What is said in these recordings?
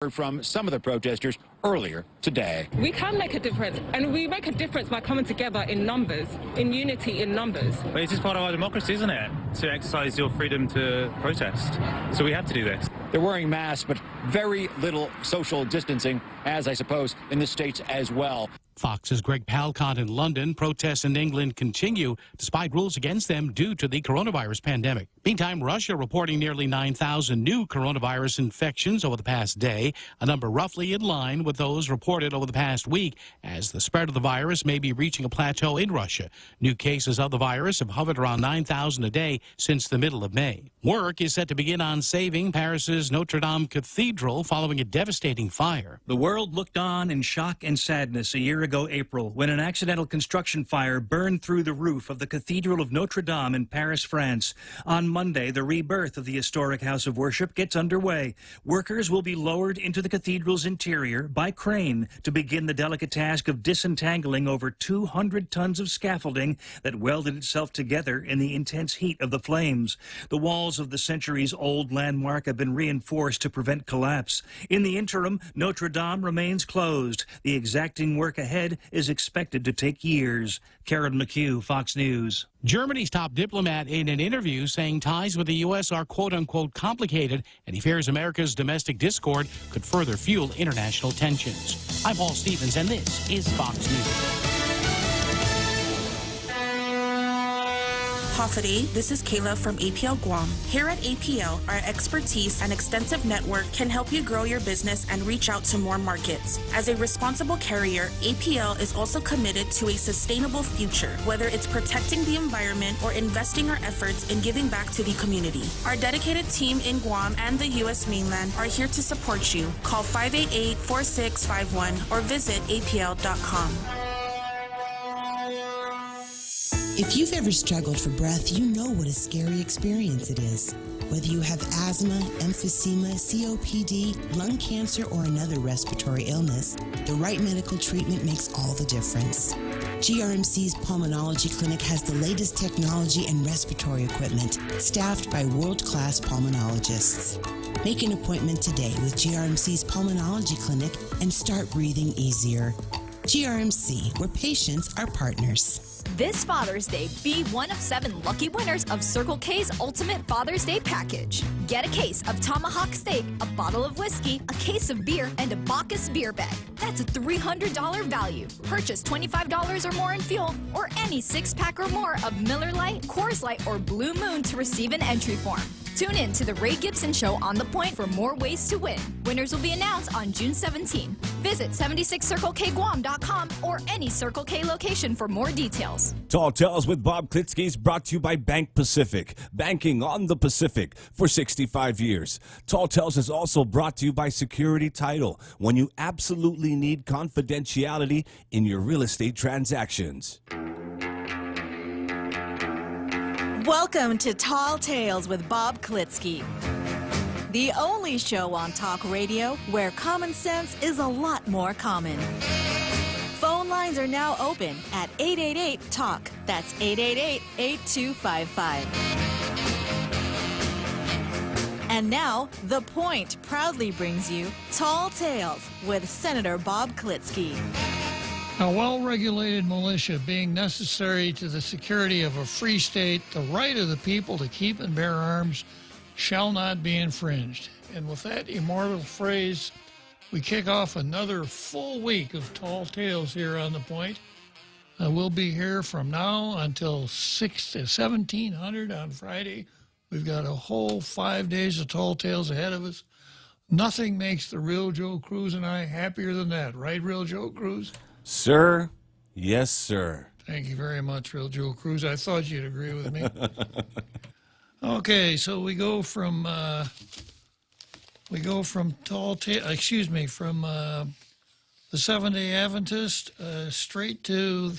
Heard from some of the protesters earlier today. We can make a difference, and we make a difference by coming together in numbers, in unity, in numbers. But it's just part of our democracy, isn't it? To exercise your freedom to protest. So we have to do this. They're wearing masks, but very little social distancing, as I suppose in the States as well. Fox's Greg Palcott in London. Protests in England continue despite rules against them due to the coronavirus pandemic. Meantime, Russia reporting nearly 9,000 new coronavirus infections over the past day, a number roughly in line with those reported over the past week, as the spread of the virus may be reaching a plateau in Russia. New cases of the virus have hovered around 9,000 a day since the middle of May. Work is set to begin on saving Paris's Notre Dame Cathedral following a devastating fire. The world looked on in shock and sadness a year ago April when an accidental construction fire burned through the roof of the Cathedral of Notre Dame in Paris, France. On Monday, the rebirth of the historic house of worship gets underway. Workers will be lowered into the cathedral's interior by crane to begin the delicate task of disentangling over 200 tons of scaffolding that welded itself together in the intense heat of the flames. The walls of the centuries-old landmark have been reinforced to prevent collapse. In the interim, Notre Dame remains closed. The exacting work ahead is expected to take years. Karen McHugh, Fox News. Germany's top diplomat in an interview saying ties with the U.S. are quote-unquote complicated, and he fears America's domestic discord could further fuel international tensions. I'm Paul Stevens, and this is Fox News. Hofady, this is Kayla from APL Guam. Here at APL, our expertise and extensive network can help you grow your business and reach out to more markets. As a responsible carrier, APL is also committed to a sustainable future, whether it's protecting the environment or investing our efforts in giving back to the community. Our dedicated team in Guam and the U.S. mainland are here to support you. Call 588-4651 or visit apl.com. If you've ever struggled for breath, you know what a scary experience it is. Whether you have asthma, emphysema, COPD, lung cancer, or another respiratory illness, the right medical treatment makes all the difference. GRMC's Pulmonology Clinic has the latest technology and respiratory equipment, staffed by world-class pulmonologists. Make an appointment today with GRMC's Pulmonology Clinic and start breathing easier. GRMC, where patients are partners. This Father's Day, be one of 7 lucky winners of Circle K's Ultimate Father's Day Package. Get a case of tomahawk steak, a bottle of whiskey, a case of beer, and a Bacchus beer bag. That's a $300 value. Purchase $25 or more in fuel, or any 6-pack or more of Miller Lite, Coors Light, or Blue Moon to receive an entry form. Tune in to The Ray Gibson Show on The Point for more ways to win. Winners will be announced on June 17. Visit 76CircleKGuam.com or any Circle K location for more details. Tall Tales with Bob Klitzkie is brought to you by Bank Pacific, banking on the Pacific for 65 years. Tall Tales is also brought to you by Security Title, when you absolutely need confidentiality in your real estate transactions. Welcome to Tall Tales with Bob Klitzkie, the only show on talk radio where common sense is a lot more common. Phone lines are now open at 888-TALK. That's 888-8255. And now, The Point proudly brings you Tall Tales with Senator Bob Klitzkie. A well-regulated militia being necessary to the security of a free state, the right of the people to keep and bear arms shall not be infringed. And with that immortal phrase, we kick off another full week of Tall Tales here on The Point. We'll be here from now until 1700 on Friday. We've got a whole 5 days of Tall Tales ahead of us. Nothing makes the real Joe Cruz and I happier than that, right, real Joe Cruz? Sir, yes, sir. Thank you very much, real Joe Cruz. I thought you'd agree with me. Okay, so we go from from the Seventh-day Adventist straight to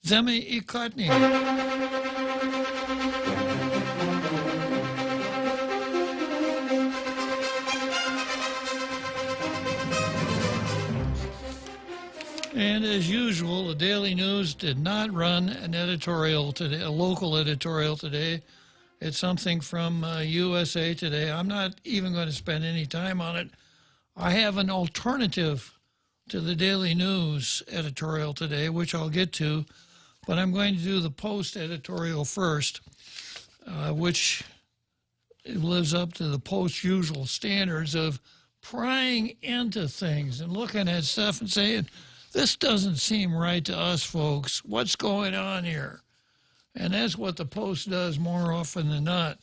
Zemi Ikotny. And as usual, the Daily News did not run an editorial today, a local editorial today. It's something from USA Today. I'm not even going to spend any time on it. I have an alternative to the Daily News editorial today, which I'll get to, but I'm going to do the Post editorial first, which lives up to the Post's usual standards of prying into things and looking at stuff and saying, this doesn't seem right to us, folks. What's going on here? And that's what the Post does more often than not.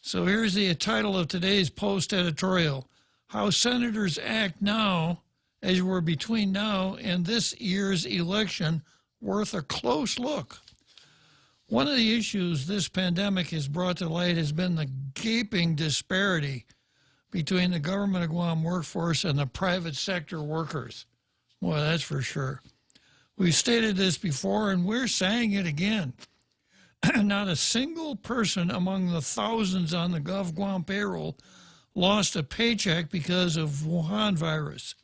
So here's the title of today's Post editorial: How Senators Act Now, as we're between now and this year's election, worth a close look. One of the issues this pandemic has brought to light has been the gaping disparity between the government of Guam workforce and the private sector workers. Well, that's for sure. We've stated this before, and we're saying it again. Not a single person among the thousands on the Gov Guam payroll lost a paycheck because of Wuhan virus.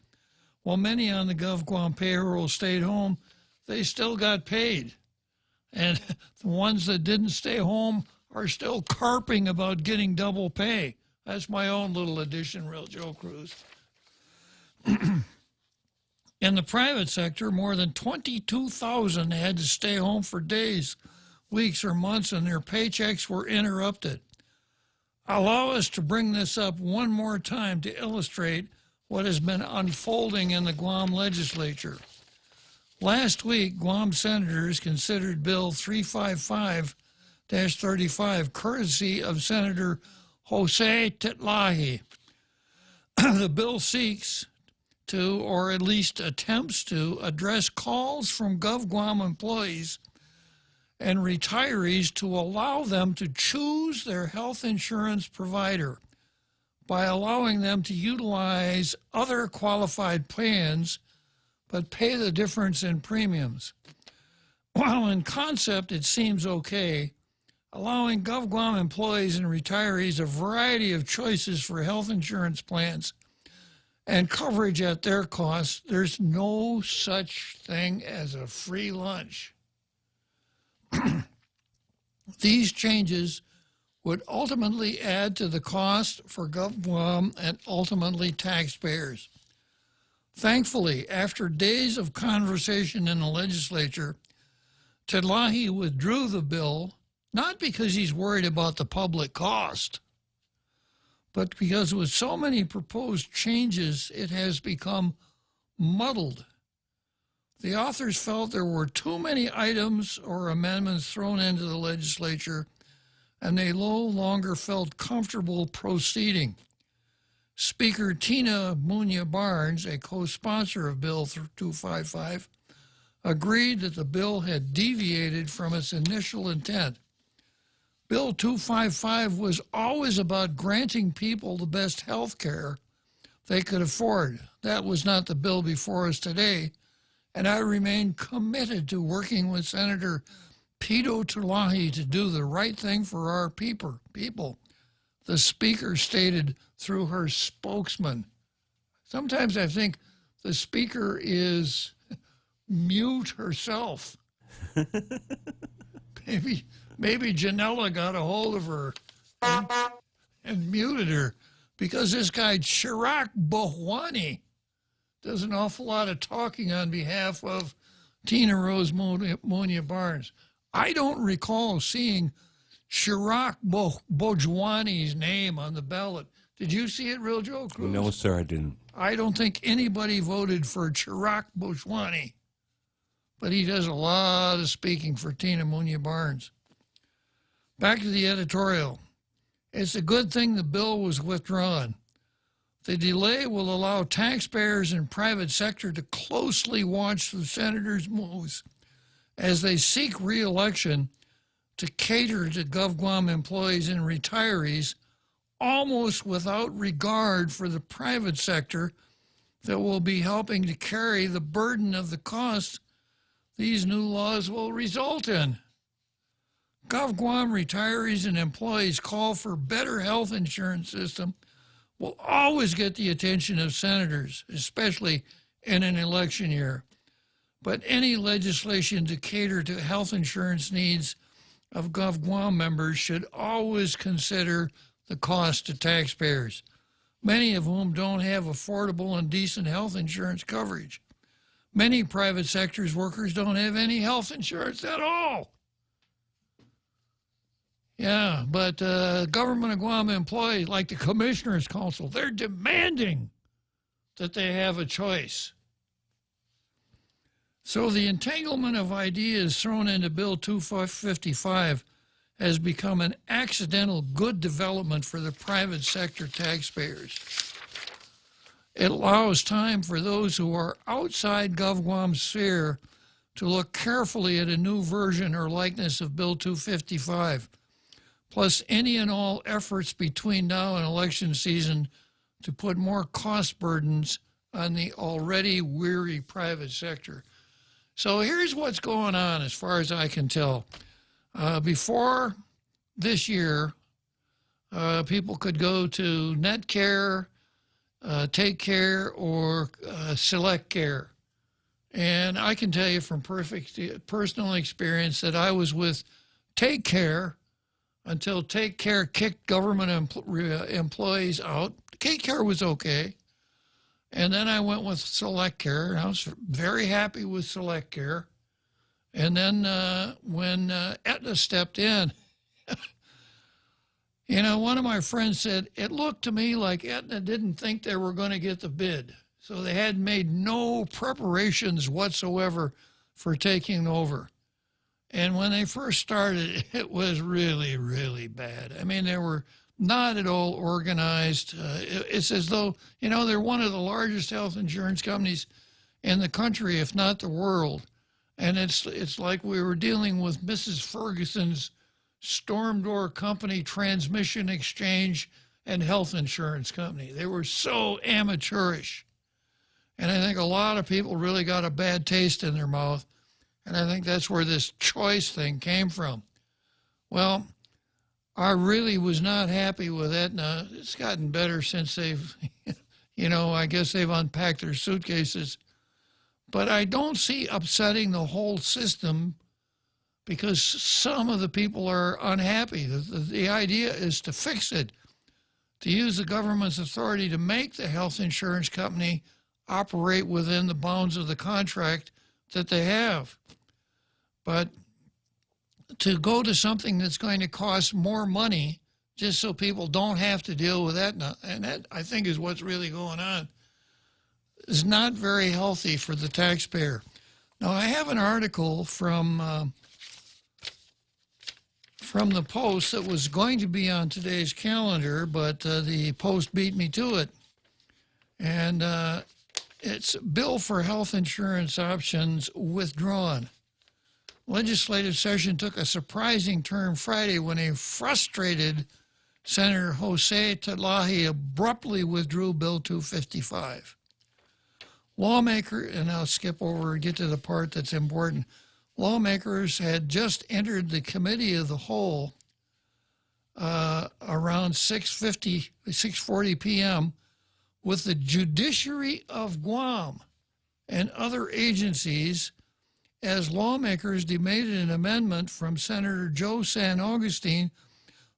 While many on the Gov Guam payroll stayed home, they still got paid. And the ones that didn't stay home are still carping about getting double pay. That's my own little addition, Real Joe Cruz. In the private sector, more than 22,000 had to stay home for days, weeks, or months, and their paychecks were interrupted. Allow us to bring this up one more time to illustrate what has been unfolding in the Guam legislature. Last week, Guam senators considered Bill 355-35, courtesy of Senator Jose Titlahi. The bill seeks to, or at least attempts to, address calls from Gov Guam employees and retirees to allow them to choose their health insurance provider by allowing them to utilize other qualified plans but pay the difference in premiums. While in concept it seems okay, allowing Gov Guam employees and retirees a variety of choices for health insurance plans and coverage at their cost, there's no such thing as a free lunch. These changes would ultimately add to the cost for Gov Guam and ultimately taxpayers. Thankfully, after days of conversation in the legislature, Titlahi withdrew the bill, not because he's worried about the public cost, but because with so many proposed changes, it has become muddled. The authors felt there were too many items or amendments thrown into the legislature, and they no longer felt comfortable proceeding. Speaker Tina Munya Barnes, a co-sponsor of Bill 255, agreed that the bill had deviated from its initial intent. Bill 255 was always about granting people the best health care they could afford. That was not the bill before us today, and I remain committed to working with Senator Pito Tulahi to do the right thing for our people, the Speaker stated through her spokesman. Sometimes I think the Speaker is mute herself. Maybe Janella got a hold of her and muted her, because this guy Chirac Bohwani does an awful lot of talking on behalf of Tina Rose Munya Barnes. I don't recall seeing Chirac Bojwani's name on the ballot. Did you see it, Real Joe Cruz? No, sir, I didn't. I don't think anybody voted for Chirac Bojwani, but he does a lot of speaking for Tina Munya Barnes. Back to the editorial. It's a good thing the bill was withdrawn. The delay will allow taxpayers and private sector to closely watch the senators' moves as they seek re-election to cater to Gov Guam employees and retirees, almost without regard for the private sector that will be helping to carry the burden of the cost these new laws will result in. Gov Guam retirees and employees call for better health insurance system will always get the attention of senators, especially in an election year. But any legislation to cater to health insurance needs of Gov Guam members should always consider the cost to taxpayers. many of whom don't have affordable and decent health insurance coverage. Many private sector's workers don't have any health insurance at all. Yeah, but government of Guam employees, like the Commissioners Council, they're demanding that they have a choice. So the entanglement of ideas thrown into Bill 255 has become an accidental good development for the private sector taxpayers. It allows time for those who are outside GovGuam's sphere to look carefully at a new version or likeness of Bill 255, plus any and all efforts between now and election season to put more cost burdens on the already weary private sector. So here's what's going on as far as I can tell. Before this year, people could go to NetCare, Take Care, or Select Care. And I can tell you from personal experience that I was with Take Care until Take Care kicked government employees out. Take Care was okay. And then I went with Select Care, and I was very happy with Select Care. And then when Aetna stepped in, you know, one of my friends said, it looked to me like Aetna didn't think they were going to get the bid. So they had made no preparations whatsoever for taking over. And when they first started, it was really, really bad. I mean, they were not at all organized. It's as though, you know, they're one of the largest health insurance companies in the country, if not the world. And it's like we were dealing with Mrs. Ferguson's Storm Door Company Transmission Exchange and Health Insurance Company. They were so amateurish. And I think a lot of people really got a bad taste in their mouth. And I think that's where this choice thing came from. Well, I really was not happy with Aetna. It's gotten better since they've, you know, I guess they've unpacked their suitcases. But I don't see upsetting the whole system because some of the people are unhappy. The idea is to fix it, to use the government's authority to make the health insurance company operate within the bounds of the contract that they have. But to go to something that's going to cost more money just so people don't have to deal with that, and that, I think, is what's really going on, is not very healthy for the taxpayer. Now, I have an article from the Post that was going to be on today's calendar, but the Post beat me to it. And it's Bill for Health Insurance Options withdrawn. Legislative session took a surprising turn Friday when a frustrated Senator Jose Talahi abruptly withdrew Bill 255. And I'll skip over and get to the part that's important. Lawmakers had just entered the committee of the whole around 6:40 p.m. with the judiciary of Guam and other agencies as lawmakers debated an amendment from Senator Joe San Augustine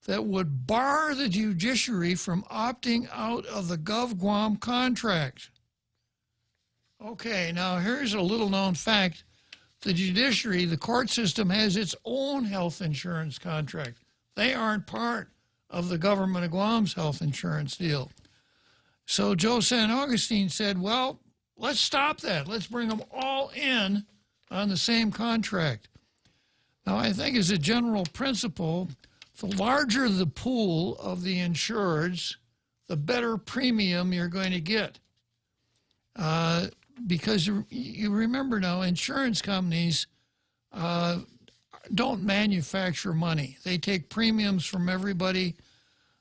that would bar the judiciary from opting out of the GovGuam contract. Okay, now here's a little-known fact. The judiciary, the court system, has its own health insurance contract. They aren't part of the government of Guam's health insurance deal. So Joe San Augustine said, well, let's stop that. Let's bring them all in on the same contract. Now, I think as a general principle, the larger the pool of the insureds, the better premium you're going to get. Because you remember now, insurance companies don't manufacture money. They take premiums from everybody,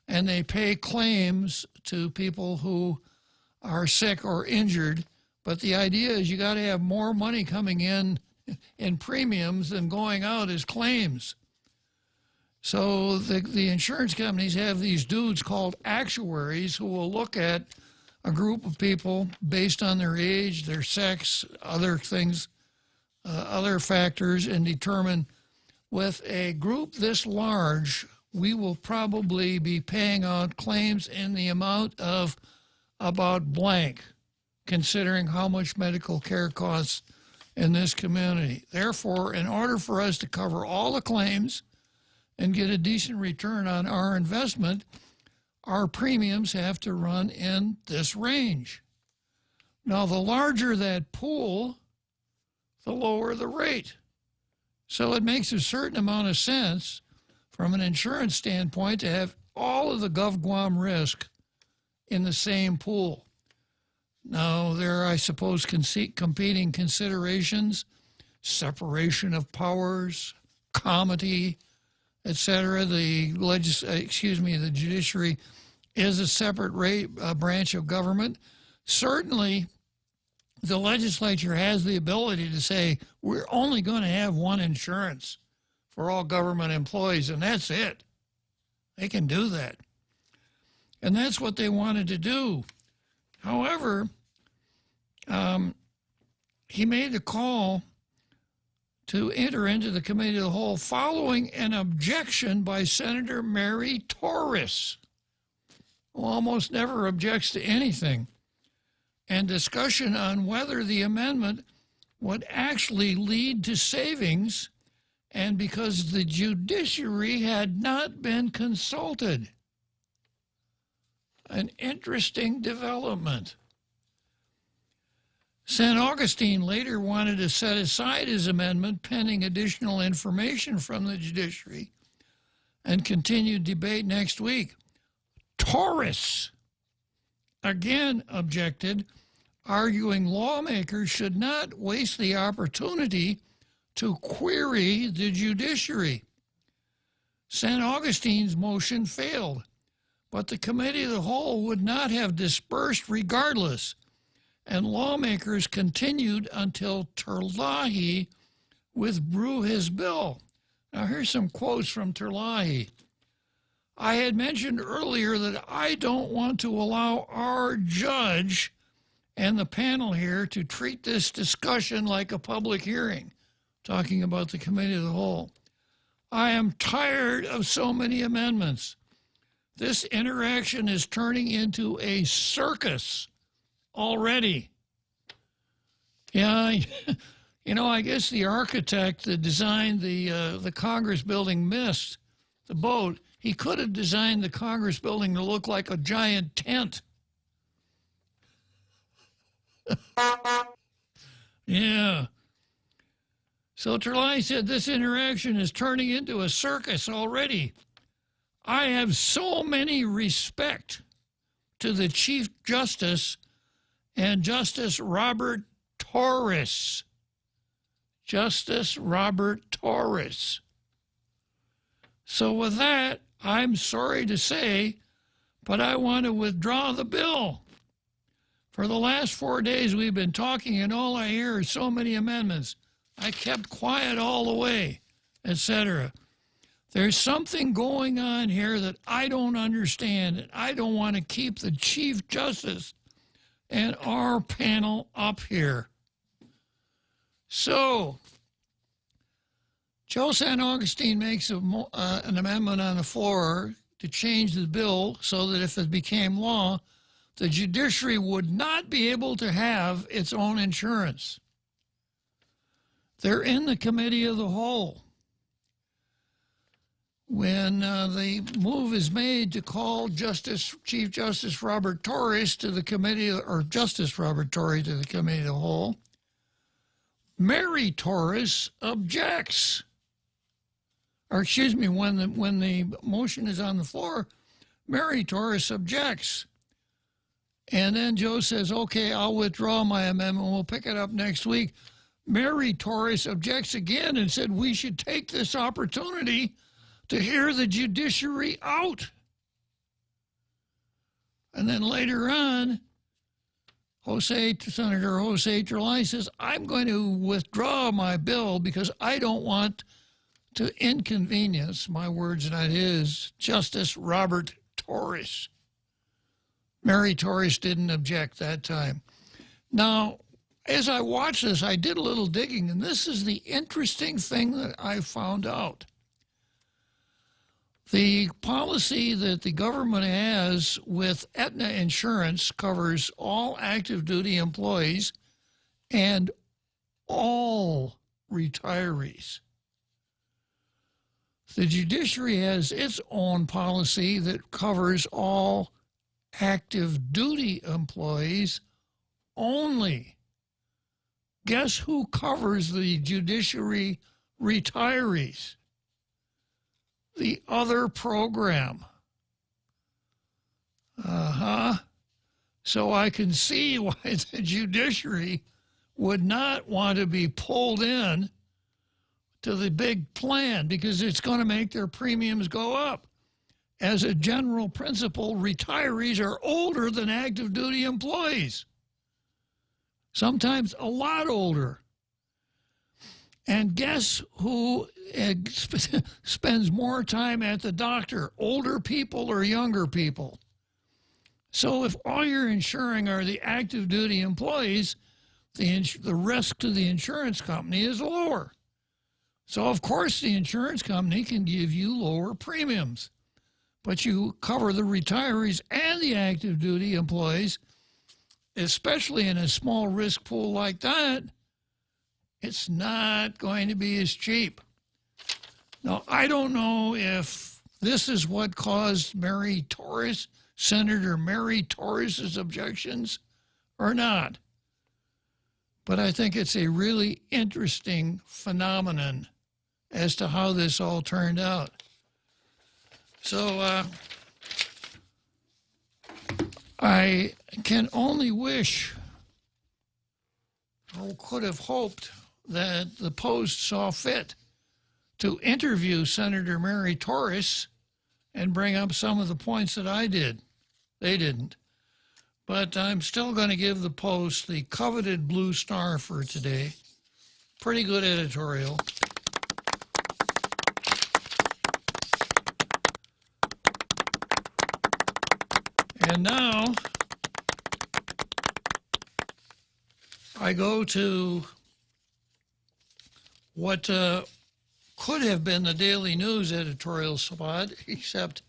and they pay claims to people who are sick or injured. But the idea is you got to have more money coming in premiums than going out as claims. So the insurance companies have these dudes called actuaries who will look at a group of people based on their age, their sex, other things, other factors, and determine with a group this large, we will probably be paying out claims in the amount of about blank, considering how much medical care costs in this community. Therefore, in order for us to cover all the claims and get a decent return on our investment, our premiums have to run in this range. Now, the larger that pool, the lower the rate. So it makes a certain amount of sense from an insurance standpoint to have all of the GovGuam risk in the same pool. Now, there are, I suppose, competing considerations, separation of powers, comity, etc. The judiciary is a separate branch of government. Certainly, the legislature has the ability to say, we're only going to have one insurance for all government employees, and that's it. They can do that. And that's what they wanted to do. However, he made a call to enter into the committee of the whole following an objection by Senator Mary Torres, who almost never objects to anything, and discussion on whether the amendment would actually lead to savings, and because the judiciary had not been consulted. An interesting development. St. Augustine later wanted to set aside his amendment pending additional information from the judiciary and continued debate next week. Torres again objected, arguing lawmakers should not waste the opportunity to query the judiciary. St. Augustine's motion failed, but the committee of the whole would not have dispersed regardless, and lawmakers continued until Terlahi withdrew his bill. Now here's some quotes from Terlahi. I had mentioned earlier that I don't want to allow our judge and the panel here to treat this discussion like a public hearing, talking about the committee of the whole. I am tired of so many amendments. This interaction is turning into a circus already. Yeah, you know, I guess the architect that designed the Congress building missed the boat. He could have designed the Congress building to look like a giant tent. Yeah. So Terlahi said this interaction is turning into a circus already. I have so many respect to the Chief Justice and Justice Robert Torres. Justice Robert Torres. So with that, I'm sorry to say, but I want to withdraw the bill. For the last 4 days we've been talking, and all I hear is so many amendments. I kept quiet all the way, etc. There's something going on here that I don't understand, and I don't want to keep the Chief Justice and our panel up here. So, Joe St. Augustine makes an amendment on the floor to change the bill so that if it became law, the judiciary would not be able to have its own insurance. They're in the committee of the whole. When the move is made to call Chief Justice Robert Torres to the committee, or Justice Robert Torres to the committee of the whole, Mary Torres objects. Or excuse me, when the motion is on the floor, Mary Torres objects. And then Joe says, okay, I'll withdraw my amendment. We'll pick it up next week. Mary Torres objects again and said we should take this opportunity to hear the judiciary out. And then later on, Senator Jose Terlahi says, I'm going to withdraw my bill because I don't want to inconvenience, my words not his, Justice Robert Torres. Mary Torres didn't object that time. Now, as I watched this, I did a little digging, and this is the interesting thing that I found out. The policy that the government has with Aetna Insurance covers all active duty employees and all retirees. The judiciary has its own policy that covers all active duty employees only. Guess who covers the judiciary retirees? The other program. So I can see why the judiciary would not want to be pulled in to the big plan, because it's going to make their premiums go up. As a general principle, retirees are older than active duty employees. Sometimes a lot older. And guess who spends more time at the doctor, older people or younger people? So if all you're insuring are the active duty employees, the risk to the insurance company is lower. So of course the insurance company can give you lower premiums, but you cover the retirees and the active duty employees, especially in a small risk pool like that. It's not going to be as cheap. Now, I don't know if this is what caused Senator Mary Torres's objections or not, but I think it's a really interesting phenomenon as to how this all turned out. So I can only wish, or could have hoped, that the Post saw fit to interview Senator Mary Torres and bring up some of the points that I did. They didn't. But I'm still going to give the Post the coveted blue star for today. Pretty good editorial. And now I go to what could have been the Daily News editorial spot, except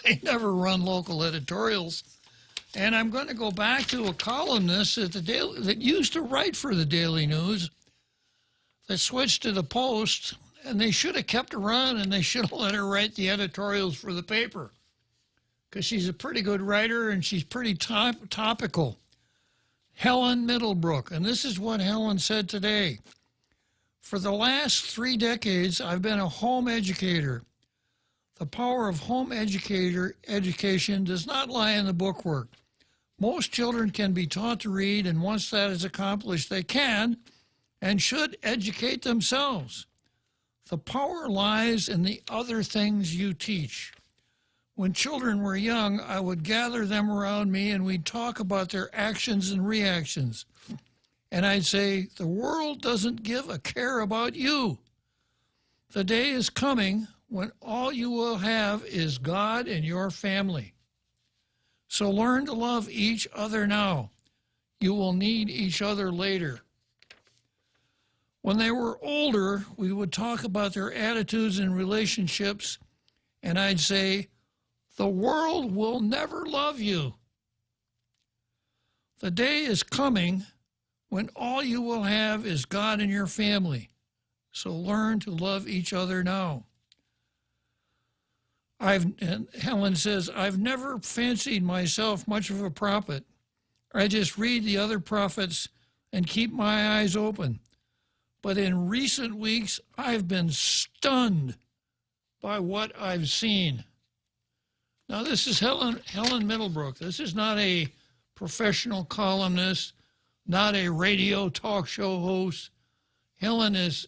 they never run local editorials. And I'm going to go back to a columnist that used to write for the Daily News, that switched to the Post, and they should have kept her on, and they should have let her write the editorials for the paper, because she's a pretty good writer and she's pretty topical. Helen Middlebrook, and this is what Helen said today. For the last 3 decades, I've been a home educator. The power of home education does not lie in the bookwork. Most children can be taught to read, and once that is accomplished, they can and should educate themselves. The power lies in the other things you teach. When children were young, I would gather them around me and we'd talk about their actions and reactions. And I'd say, the world doesn't give a care about you. The day is coming when all you will have is God and your family. So learn to love each other now. You will need each other later. When they were older, we would talk about their attitudes and relationships, and I'd say, the world will never love you. The day is coming when all you will have is God and your family. So learn to love each other now. And Helen says, I've never fancied myself much of a prophet. I just read the other prophets and keep my eyes open. But in recent weeks, I've been stunned by what I've seen. Now, this is Helen Middlebrook. This is not a professional columnist, not a radio talk show host. Helen is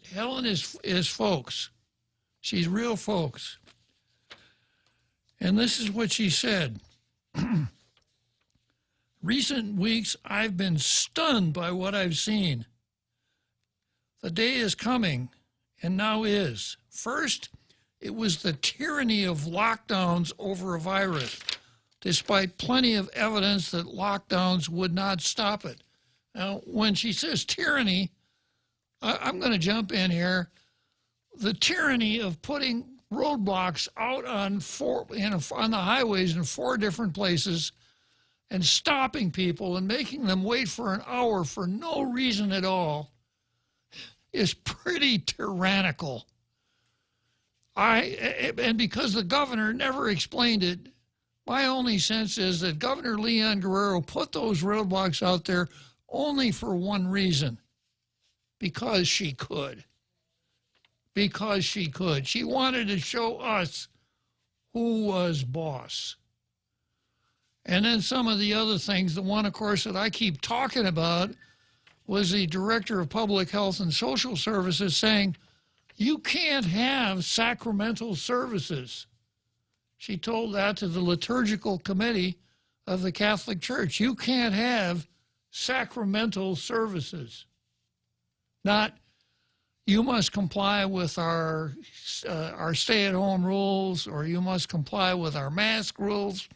folks. She's real folks. And this is what she said. Recent weeks, I've been stunned by what I've seen. The day is coming, and now is. First, it was the tyranny of lockdowns over a virus, despite plenty of evidence that lockdowns would not stop it. Now, when she says tyranny, I'm going to jump in here. The tyranny of putting roadblocks out on on the highways in 4 different places and stopping people and making them wait for an hour for no reason at all is pretty tyrannical. And because the governor never explained it, my only sense is that Governor Leon Guerrero put those roadblocks out there only for one reason, because she could. Because she could. She wanted to show us who was boss. And then some of the other things, the one, of course, that I keep talking about was the Director of Public Health and Social Services saying, you can't have sacramental services. She told that to the liturgical committee of the Catholic Church. You can't have sacramental services. Not, you must comply with our stay-at-home rules, or you must comply with our mask rules,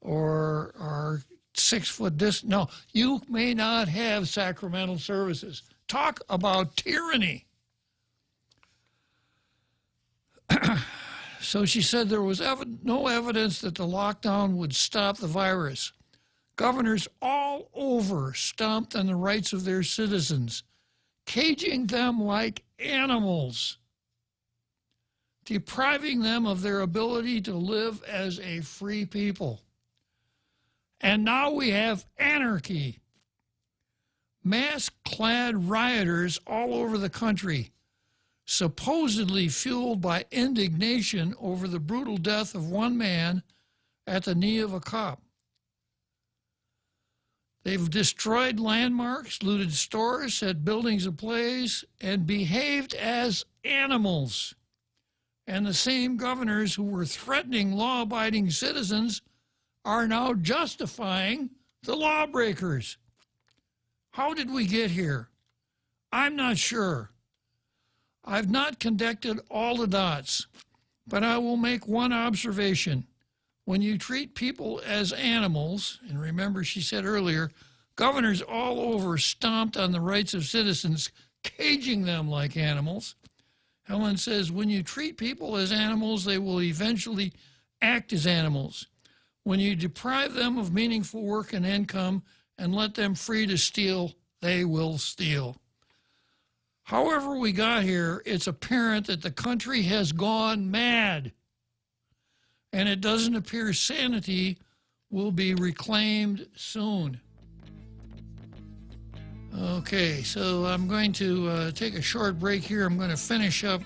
or our 6-foot distance. No, you may not have sacramental services. Talk about tyranny. So she said there was no evidence that the lockdown would stop the virus. Governors all over stomped on the rights of their citizens, caging them like animals, depriving them of their ability to live as a free people. And now we have anarchy. Mask-clad rioters all over the country, supposedly fueled by indignation over the brutal death of one man at the knee of a cop. They've destroyed landmarks, looted stores, set buildings ablaze, and behaved as animals. And the same governors who were threatening law-abiding citizens are now justifying the lawbreakers. How did we get here? I'm not sure. I've not connected all the dots, but I will make one observation. When you treat people as animals, and remember she said earlier, governors all over stomped on the rights of citizens, caging them like animals. Helen says, when you treat people as animals, they will eventually act as animals. When you deprive them of meaningful work and income and let them free to steal, they will steal. However we got here, it's apparent that the country has gone mad, and it doesn't appear sanity will be reclaimed soon. Okay, so I'm going to take a short break here. I'm going to finish up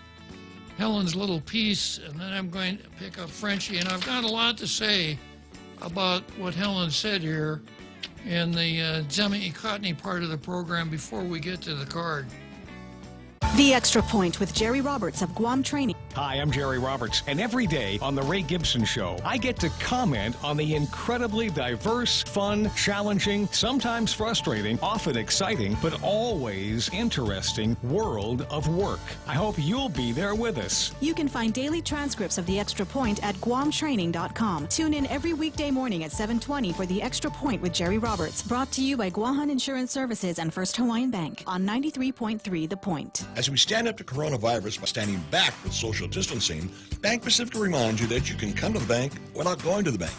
Helen's little piece, and then I'm going to pick up Frenchie, and I've got a lot to say about what Helen said here in the Zemi-Ikotny part of the program before we get to the card. The Extra Point with Jerry Roberts of Guam Training. Hi, I'm Jerry Roberts, and every day on The Ray Gibson Show, I get to comment on the incredibly diverse, fun, challenging, sometimes frustrating, often exciting, but always interesting world of work. I hope you'll be there with us. You can find daily transcripts of The Extra Point at guamtraining.com. Tune in every weekday morning at 7:20 for The Extra Point with Jerry Roberts, brought to you by Guahan Insurance Services and First Hawaiian Bank on 93.3 The Point. As we stand up to coronavirus by standing back with social distancing, Bank Pacific reminds you that you can come to the bank without going to the bank.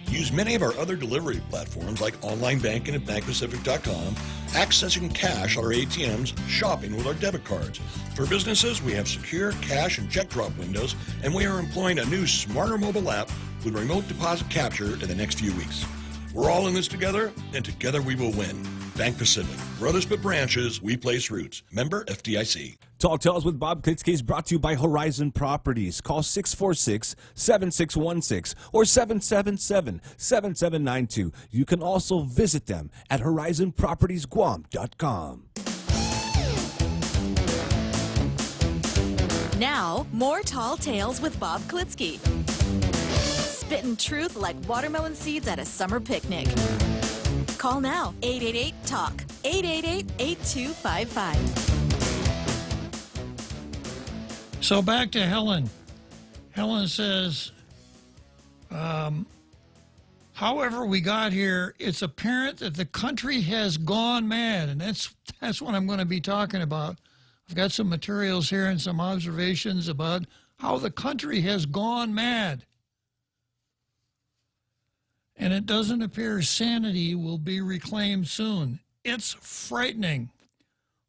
Use many of our other delivery platforms like online banking at bankpacific.com, accessing cash at our ATMs, shopping with our debit cards. For businesses, we have secure cash and check drop windows, and we are employing a new smarter mobile app with remote deposit capture in the next few weeks. We're all in this together, and together we will win. Bank Pacific. Brothers but branches, we place roots. Member FDIC. Tall Tales with Bob Klitzkie is brought to you by Horizon Properties. Call 646-7616 or 777-7792. You can also visit them at horizonpropertiesguam.com. Now, more Tall Tales with Bob Klitzkie. Spitting truth like watermelon seeds at a summer picnic. Call now, 888-TALK, 888-8255. So back to Helen. Helen says, however we got here, it's apparent that the country has gone mad, and that's what I'm going to be talking about. I've got some materials here and some observations about how the country has gone mad. And it doesn't appear sanity will be reclaimed soon. It's frightening.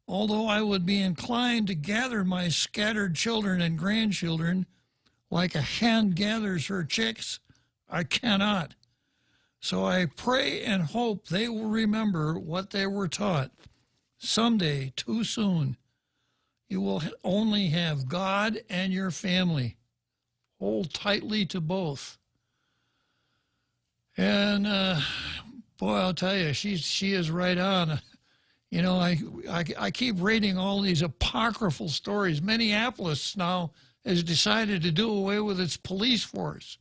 Although I would be inclined to gather my scattered children and grandchildren like a hen gathers her chicks, I cannot. So I pray and hope they will remember what they were taught. Someday, too soon, you will only have God and your family. Hold tightly to both. And boy, I'll tell you, she is right on. You know, I keep reading all these apocryphal stories. Minneapolis now has decided to do away with its police force.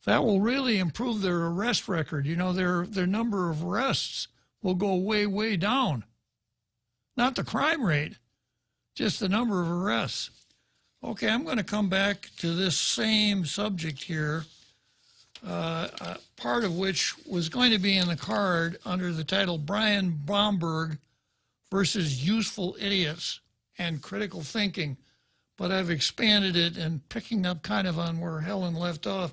That will really improve their arrest record. You know, their number of arrests will go way, way down. Not the crime rate, just the number of arrests. Okay, I'm going to come back to this same subject here, part of which was going to be in the card under the title Brian Bromberg versus Useful Idiots and Critical Thinking, but I've expanded it and picking up kind of on where Helen left off.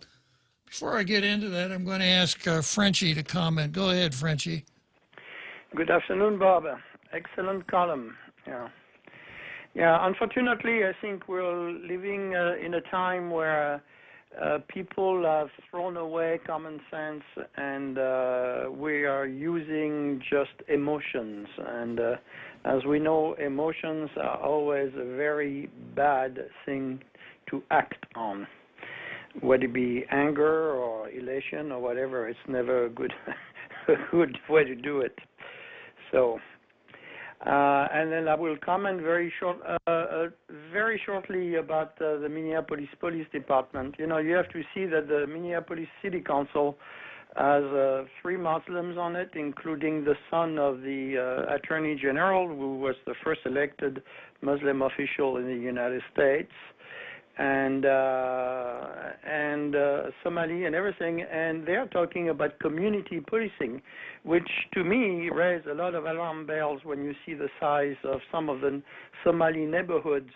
Before I get into that, I'm going to ask Frenchie to comment. Go ahead, Frenchie. Good afternoon, Bob. Excellent column. Yeah. Unfortunately, I think we're living in a time where people have thrown away common sense, and we are using just emotions. And as we know, emotions are always a very bad thing to act on. Whether it be anger or elation or whatever, it's never a good way to do it. So, and then I will comment very shortly about the Minneapolis Police Department. You know, you have to see that the Minneapolis City Council has 3 Muslims on it, including the son of the Attorney General, who was the first elected Muslim official in the United States, and Somali and everything, and they're talking about community policing, which to me raise a lot of alarm bells when you see the size of some of the Somali neighborhoods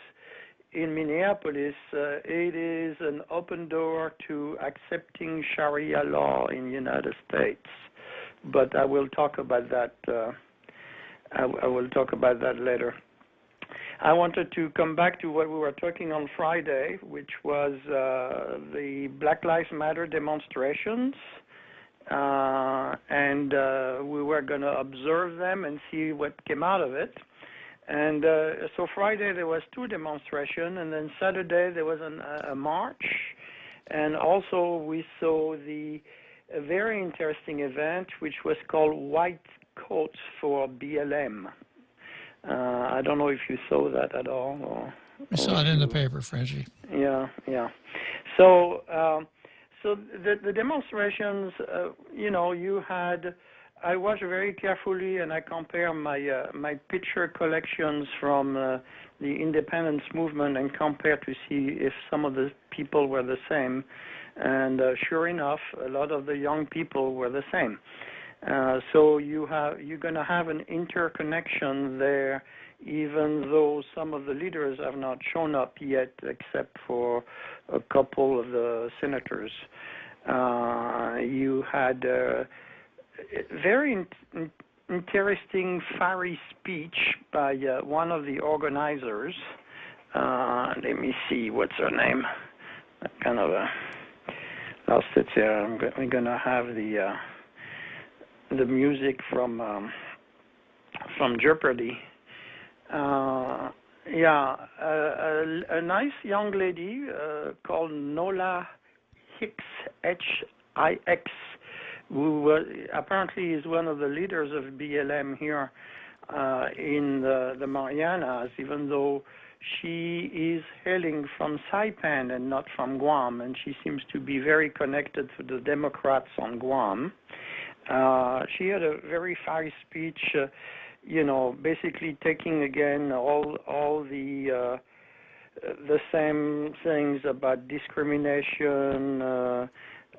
in Minneapolis. It is an open door to accepting Sharia law in the United States, but I will talk about that. I will talk about that later. I wanted to come back to what we were talking on Friday, which was the Black Lives Matter demonstrations, and we were going to observe them and see what came out of it. And so Friday there was 2 demonstrations, and then Saturday there was a march, and also we saw a very interesting event which was called White Coats for BLM. I don't know if you saw that at all. I saw it in the paper, Frenchie. Yeah. So, the demonstrations, you know, you had. I watched very carefully, and I compare my picture collections from the independence movement and compare to see if some of the people were the same. And sure enough, a lot of the young people were the same. So you're going to have an interconnection there, even though some of the leaders have not shown up yet, except for a couple of the senators. You had a very interesting fiery speech by one of the organizers. Let me see, what's her name? I kind of lost it here. I'm going to have the music from Jeopardy. A nice young lady called Nola Hicks, H-I-X, who apparently is one of the leaders of BLM here in the Marianas, even though she is hailing from Saipan and not from Guam, and she seems to be very connected to the Democrats on Guam. She had a very fiery speech, basically taking again all the same things about discrimination,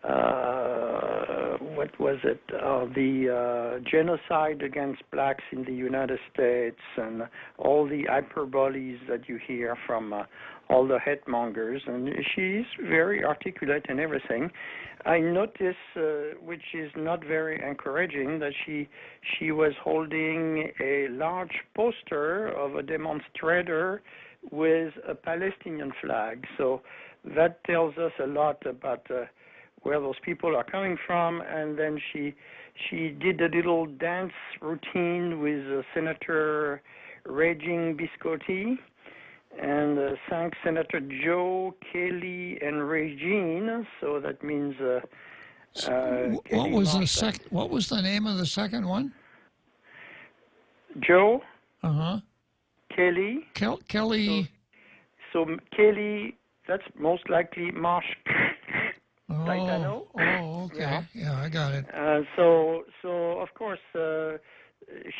what was it? The genocide against blacks in the United States, and all the hyperboles that you hear from all the headmongers. And she's very articulate and everything. I noticed, which is not very encouraging, that she was holding a large poster of a demonstrator with a Palestinian flag. So that tells us a lot about where those people are coming from. And then she did a little dance routine with Senator Raging Biscotti, and thank Senator Joe, Kelly, and Regine. So that means what was the name of the second one? Joe. Kelly. Kelly. So Kelly, that's most likely Marsh. Oh, okay. Yeah, I got it. So of course,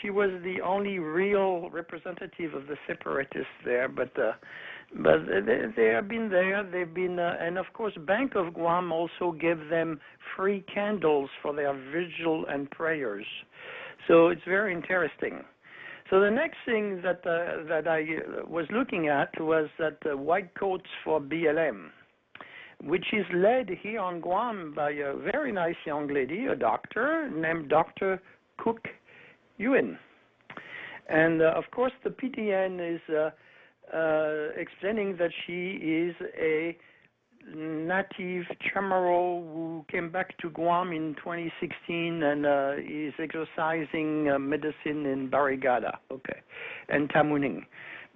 she was the only real representative of the separatists there, but they have been there. They've been, and of course, Bank of Guam also gave them free candles for their vigil and prayers. So it's very interesting. So the next thing that I was looking at was that White Coats for BLM, which is led here on Guam by a very nice young lady, a doctor named Dr. Cook Ewan. And of course, the PTN is explaining that she is a native Chamorro who came back to Guam in 2016 and is exercising medicine in Barrigada, and Tamuning.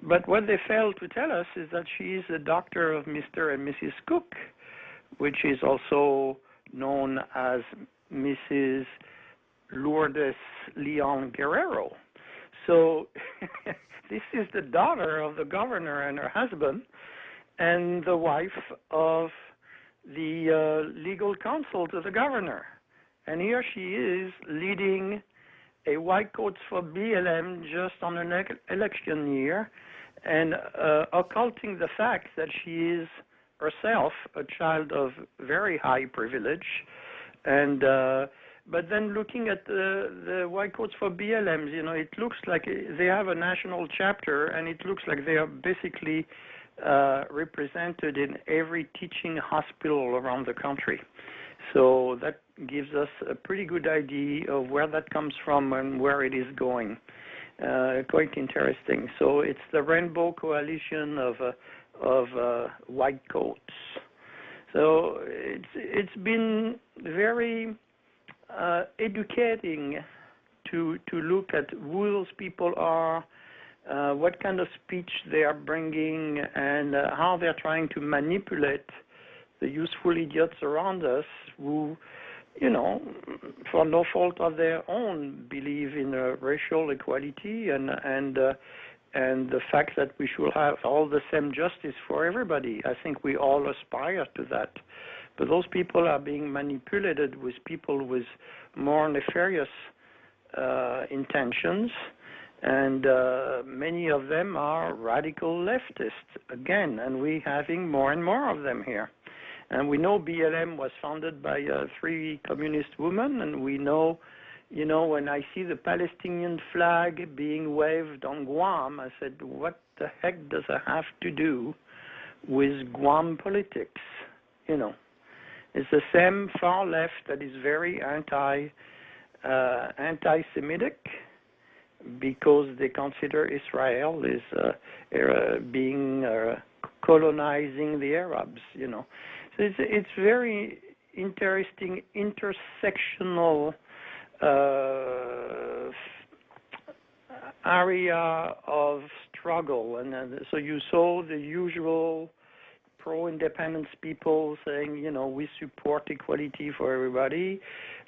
But what they failed to tell us is that she is a doctor of Mr. and Mrs. Cook, which is also known as Mrs. Lourdes Leon Guerrero. So this is the daughter of the governor and her husband, and the wife of the legal counsel to the governor. And here she is leading a White Coats for BLM just on an election year, and occulting the fact that she is herself a child of very high privilege. And but then looking at the White Coats for BLMs, it looks like they have a national chapter, and it looks like they are basically represented in every teaching hospital around the country. So that gives us a pretty good idea of where that comes from and where it is going. Quite interesting. So it's the Rainbow Coalition of White Coats. So it's been very educating to look at who those people are, what kind of speech they are bringing, and how they're trying to manipulate the useful idiots around us who, for no fault of their own, believe in racial equality and the fact that we should have all the same justice for everybody. I think we all aspire to that. But those people are being manipulated with people with more nefarious intentions, and many of them are radical leftists, again, and we're having more and more of them here. And we know BLM was founded by 3 communist women, and we know, when I see the Palestinian flag being waved on Guam, I said, what the heck does that have to do with Guam politics? It's the same far left that is very anti-Semitic, because they consider Israel is being colonizing the Arabs. So it's very interesting intersectional area of struggle, and so you saw the usual pro-independence people saying, we support equality for everybody,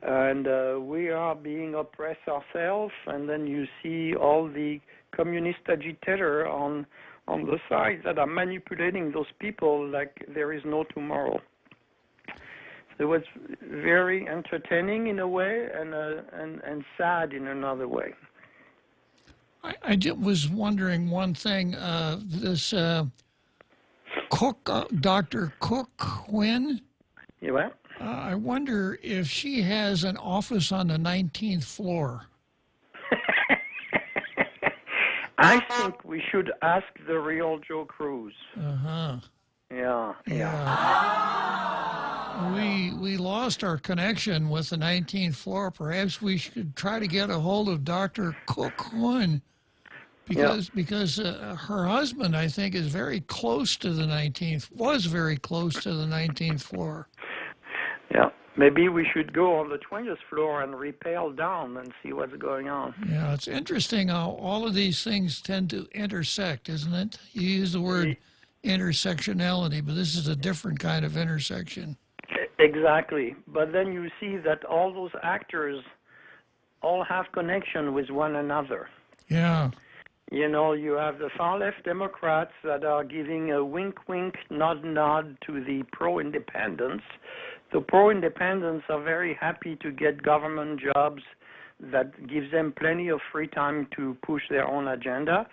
and we are being oppressed ourselves, and then you see all the communist agitators on the side that are manipulating those people like there is no tomorrow. So it was very entertaining in a way, and sad in another way. I was wondering one thing. This Cook, Dr. Cook Quinn? Yeah. I wonder if she has an office on the 19th floor. I think we should ask the real Joe Cruz. Uh-huh. Yeah. We lost our connection with the 19th floor. Perhaps we should try to get a hold of Dr. Cook Hoon because her husband, I think, is very close to the 19th, was very close to the 19th floor. Yeah. Maybe we should go on the 20th floor and rappel down and see what's going on. Yeah, it's interesting how all of these things tend to intersect, isn't it? You use the word intersectionality, but this is a different kind of intersection. Exactly. But then you see that all those actors all have connection with one another. Yeah. You know, you have the far-left Democrats that are giving a wink-wink, nod-nod to the pro-independents. The pro-independents are very happy to get government jobs that gives them plenty of free time to push their own agenda.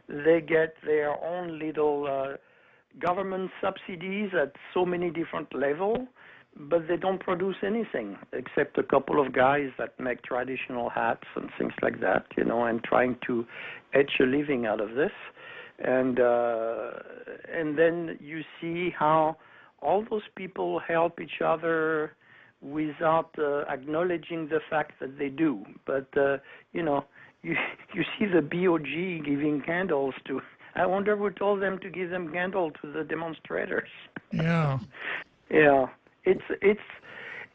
They get their own little government subsidies at so many different levels, but they don't produce anything except a couple of guys that make traditional hats and things like that, you know, and trying to etch a living out of this. And then you see how all those people help each other without acknowledging the fact that they do. But, you know, you see the BOG giving candles to, I wonder who told them to give them candle to the demonstrators. Yeah. Yeah. It's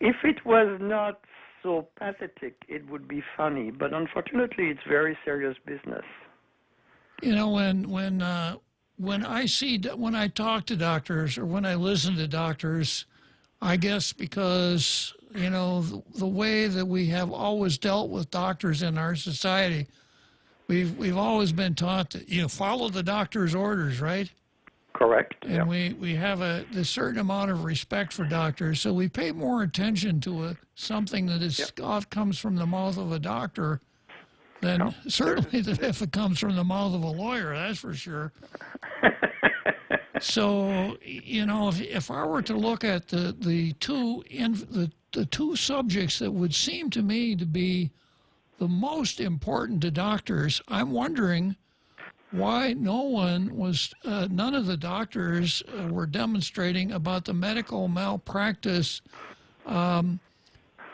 if it was not so pathetic, it would be funny. But unfortunately, it's very serious business. You know, when I talk to doctors or when I listen to doctors, I guess because, you know, the way that we have always dealt with doctors in our society, we've always been taught that, you know, follow the doctor's orders, right? Correct. And we have a certain amount of respect for doctors, so we pay more attention to something that is comes from the mouth of a doctor than certainly if it comes from the mouth of a lawyer, that's for sure. So, you know, if I were to look at the two subjects that would seem to me to be the most important to doctors, I'm wondering why none of the doctors were demonstrating about the medical malpractice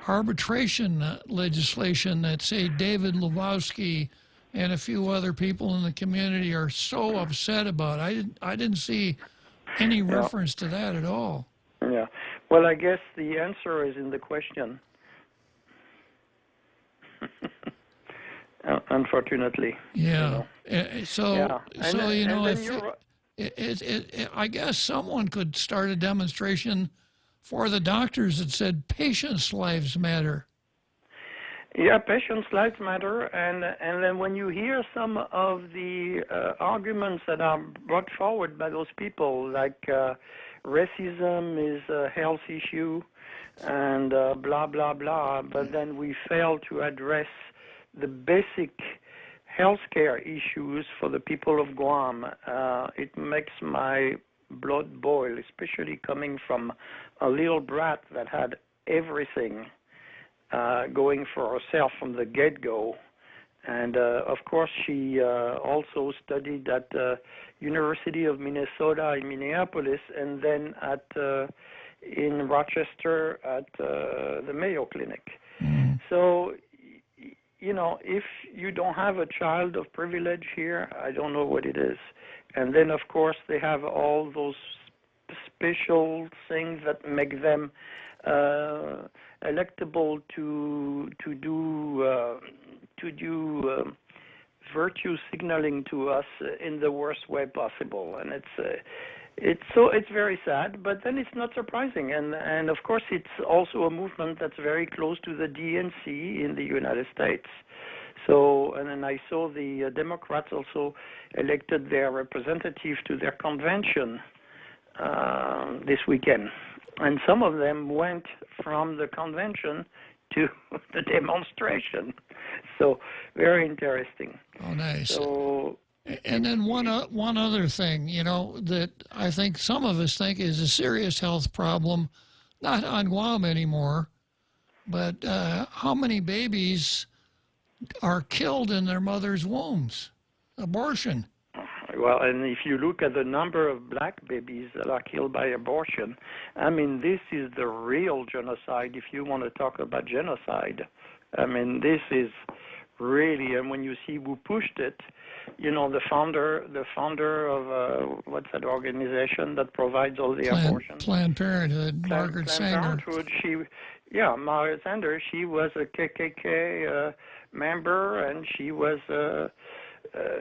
arbitration legislation that, say, David Lebowski and a few other people in the community are so upset about. I didn't see any reference to that at all. Yeah. Well, I guess the answer is in the question. Unfortunately. Yeah. So you know, I guess someone could start a demonstration for the doctors that said patients' lives matter. Yeah, patients' lives matter, and then when you hear some of the arguments that are brought forward by those people, like racism is a health issue, and blah blah blah, but then we fail to address the basic healthcare issues for the people of Guam, it makes my blood boil, especially coming from a little brat that had everything going for herself from the get-go. And, of course, she also studied at University of Minnesota in Minneapolis and then in Rochester at the Mayo Clinic. So, you know, if you don't have a child of privilege here, I don't know what it is. And then, of course, they have all those special things that make them electable to do virtue signaling to us in the worst way possible. And it's very sad, but then it's not surprising. And of course, it's also a movement that's very close to the DNC in the United States. So, and then I saw the Democrats also elected their representative to their convention this weekend. And some of them went from the convention to the demonstration. So, very interesting. Oh, nice. So, and then one other thing, you know, that I think some of us think is a serious health problem not on Guam anymore, but how many babies are killed in their mother's wombs? Abortion. Well, and if you look at the number of black babies that are killed by abortion, I mean, this is the real genocide if you want to talk about genocide. I mean, this is really, and when you see who pushed it, you know, the founder of, what's that organization that provides all the abortions? Planned Parenthood, Margaret Sanger. Margaret Sanger, she was a KKK member, and she was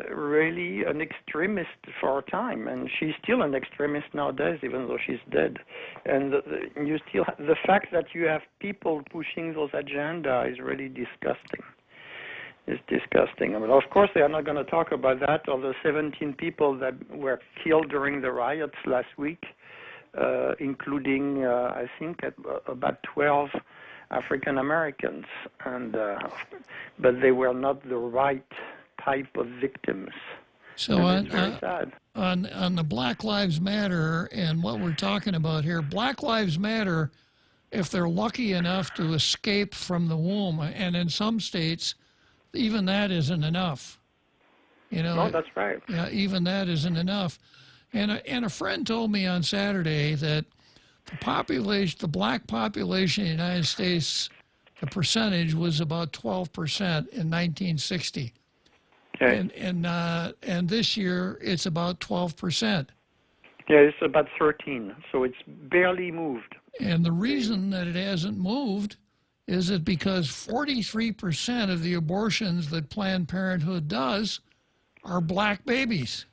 really an extremist for a time, and she's still an extremist nowadays, even though she's dead. And you still the fact that you have people pushing those agendas is really disgusting. It's disgusting. I mean, of course, they are not going to talk about that, or the 17 people that were killed during the riots last week, including, I think, about 12 African Americans, and but they were not the right type of victims. So on the Black Lives Matter and what we're talking about here, Black Lives Matter, if they're lucky enough to escape from the womb, and in some states, even that isn't enough. You know. No, that's right. Yeah, even that isn't enough. And a friend told me on Saturday that the black population in the United States, the percentage was about 12% in 1960. Okay. And this year it's about 12%. Yeah, it's about 13, so it's barely moved. And the reason that it hasn't moved is that because 43% of the abortions that Planned Parenthood does are black babies.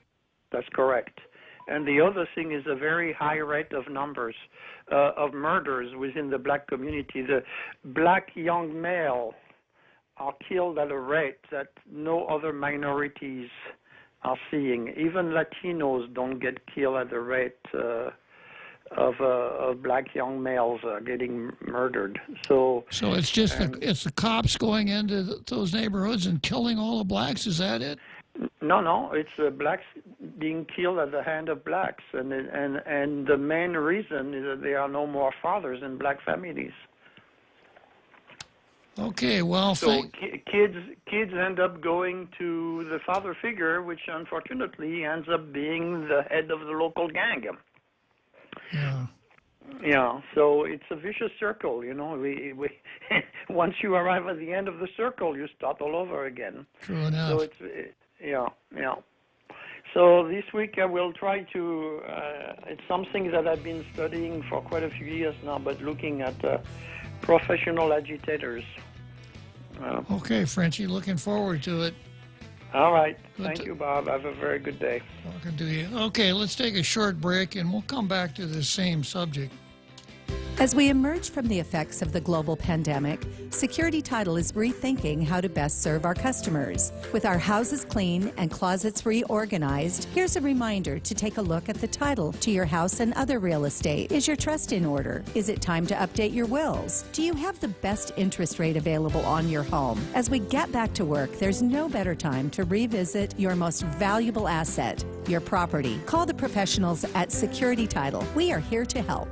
That's correct. And the other thing is a very high rate of numbers of murders within the black community. The black young male are killed at a rate that no other minorities are seeing. Even Latinos don't get killed at the rate of black young males getting murdered. So it's just it's the cops going into those neighborhoods and killing all the blacks. Is that it? No, it's blacks being killed at the hand of blacks, and the main reason is that there are no more fathers in black families. Okay, well, so kids end up going to the father figure, which unfortunately ends up being the head of the local gang. Yeah. Yeah, so it's a vicious circle, you know. We once you arrive at the end of the circle, you start all over again. True enough. So it's yeah. So this week I will try to. It's something that I've been studying for quite a few years now, but looking at professional agitators. Okay, Frenchie, looking forward to it. All right. Thank you, Bob. Have a very good day. Talking to you. Okay, let's take a short break, and we'll come back to the same subject. As we emerge from the effects of the global pandemic, Security Title is rethinking how to best serve our customers. With our houses clean and closets reorganized, here's a reminder to take a look at the title to your house and other real estate. Is your trust in order? Is it time to update your wills? Do you have the best interest rate available on your home? As we get back to work, there's no better time to revisit your most valuable asset, your property. Call the professionals at Security Title. We are here to help.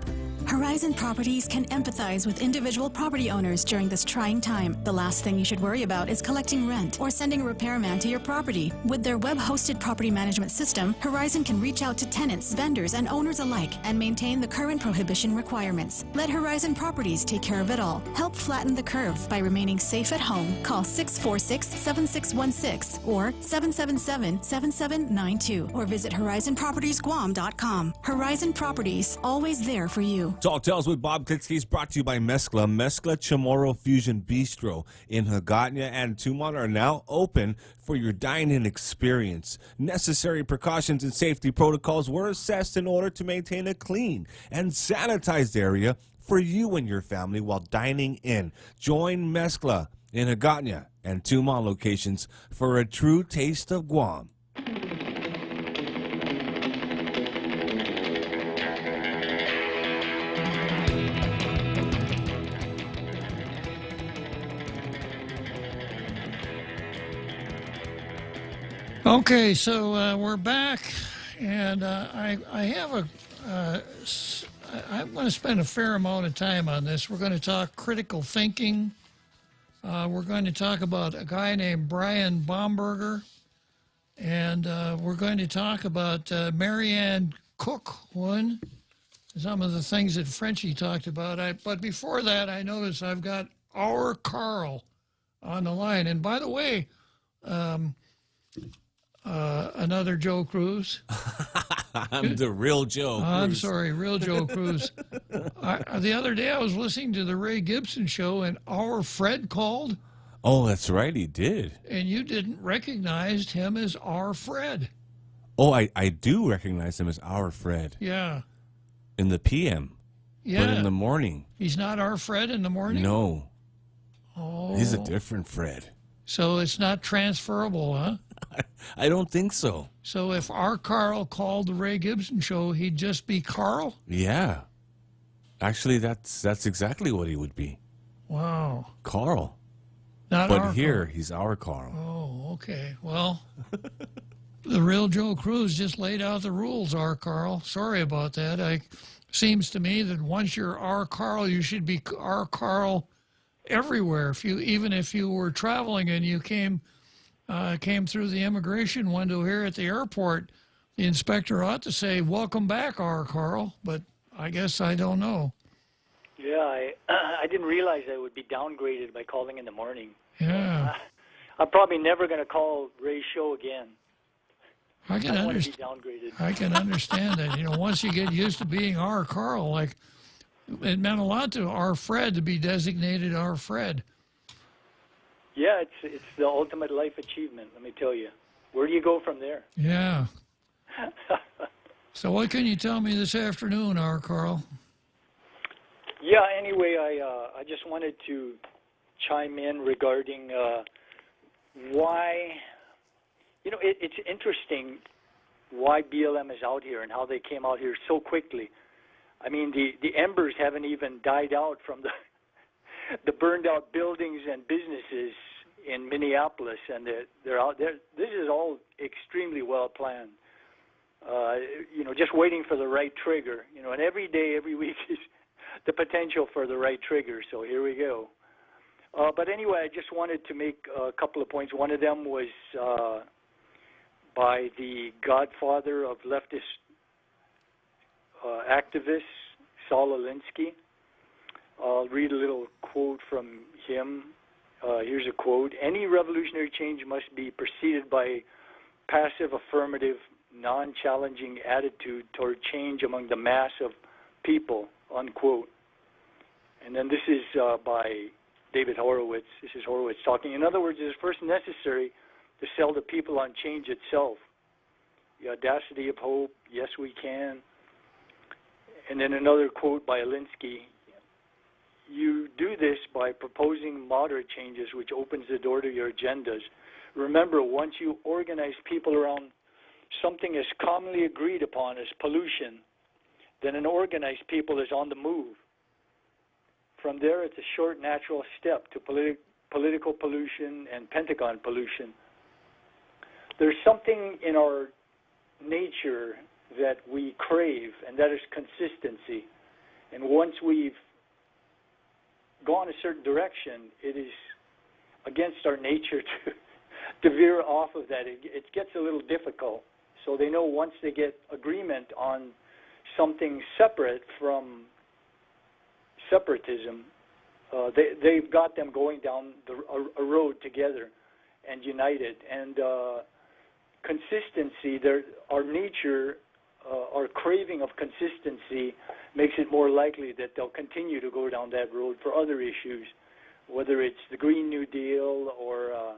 Horizon Properties can empathize with individual property owners during this trying time. The last thing you should worry about is collecting rent or sending a repairman to your property. With their web-hosted property management system, Horizon can reach out to tenants, vendors, and owners alike and maintain the current prohibition requirements. Let Horizon Properties take care of it all. Help flatten the curve by remaining safe at home. Call 646-7616 or 777-7792 or visit horizonpropertiesguam.com. Horizon Properties, always there for you. Talk Tales with Bob Klitzkie is brought to you by Mezcla. Mezcla Chamorro Fusion Bistro in Hagåtña and Tumon are now open for your dine-in experience. Necessary precautions and safety protocols were assessed in order to maintain a clean and sanitized area for you and your family while dining in. Join Mezcla in Hagåtña and Tumon locations for a true taste of Guam. Okay, so we're back, and I have I'm going to spend a fair amount of time on this. We're going to talk critical thinking. We're going to talk about a guy named Brian Baumberger. And we're going to talk about Marianne Cook, some of the things that Frenchie talked about. But before that, I notice I've got our Carl on the line. And by the way, another Joe Cruz. I'm the real Joe Cruz. I'm sorry, real Joe Cruz. The other day I was listening to the Ray Gibson show, and our Fred called. Oh, that's right, he did. And you didn't recognize him as our Fred. Oh, I do recognize him as our Fred. Yeah. In the PM. Yeah. But in the morning. He's not our Fred in the morning? No. Oh. He's a different Fred. So it's not transferable, huh? I don't think so. So if our Carl called the Ray Gibson show, he'd just be Carl? Yeah. Actually, that's exactly what he would be. Wow. Carl. Not but our here, Carl. he's our Carl. Oh, okay. Well, the real Joe Cruz just laid out the rules, our Carl. Sorry about that. Seems to me that once you're our Carl, you should be our Carl everywhere. Even if you were traveling and you came through the immigration window here at the airport, the inspector ought to say, "Welcome back, our Carl." But I guess I don't know. Yeah, I didn't realize I would be downgraded by calling in the morning. Yeah. I'm probably never going to call Ray's show again. I can don't want to be downgraded. I can understand that. Once you get used to being our Carl, like it meant a lot to our Fred to be designated our Fred. Yeah, it's the ultimate life achievement, let me tell you. Where do you go from there? Yeah. So what can you tell me this afternoon, our Carl? Yeah, anyway, I just wanted to chime in regarding why, it's interesting why BLM is out here and how they came out here so quickly. I mean, the embers haven't even died out from the burned out buildings and businesses in Minneapolis, and they're out there. This is all extremely well planned. Just waiting for the right trigger. And every day, every week is the potential for the right trigger. So here we go. But anyway, I just wanted to make a couple of points. One of them was by the godfather of leftist activists, Saul Alinsky. I'll read a little quote from him. Here's a quote. "Any revolutionary change must be preceded by passive, affirmative, non-challenging attitude toward change among the mass of people," unquote. And then this is by David Horowitz. This is Horowitz talking. "In other words, it is first necessary to sell the people on change itself. The audacity of hope, yes we can." And then another quote by Alinsky. "You do this by proposing moderate changes, which opens the door to your agendas. Remember, once you organize people around something as commonly agreed upon as pollution, then an organized people is on the move. From there, it's a short, natural step to political pollution and Pentagon pollution. There's something in our nature that we crave, and that is consistency. And once we've gone a certain direction, it is against our nature to veer off of that. It gets a little difficult. So they know once they get agreement on something separate from separatism, they've got them going down a road together and united. And consistency, our nature, our craving of consistency makes it more likely that they'll continue to go down that road for other issues, whether it's the Green New Deal or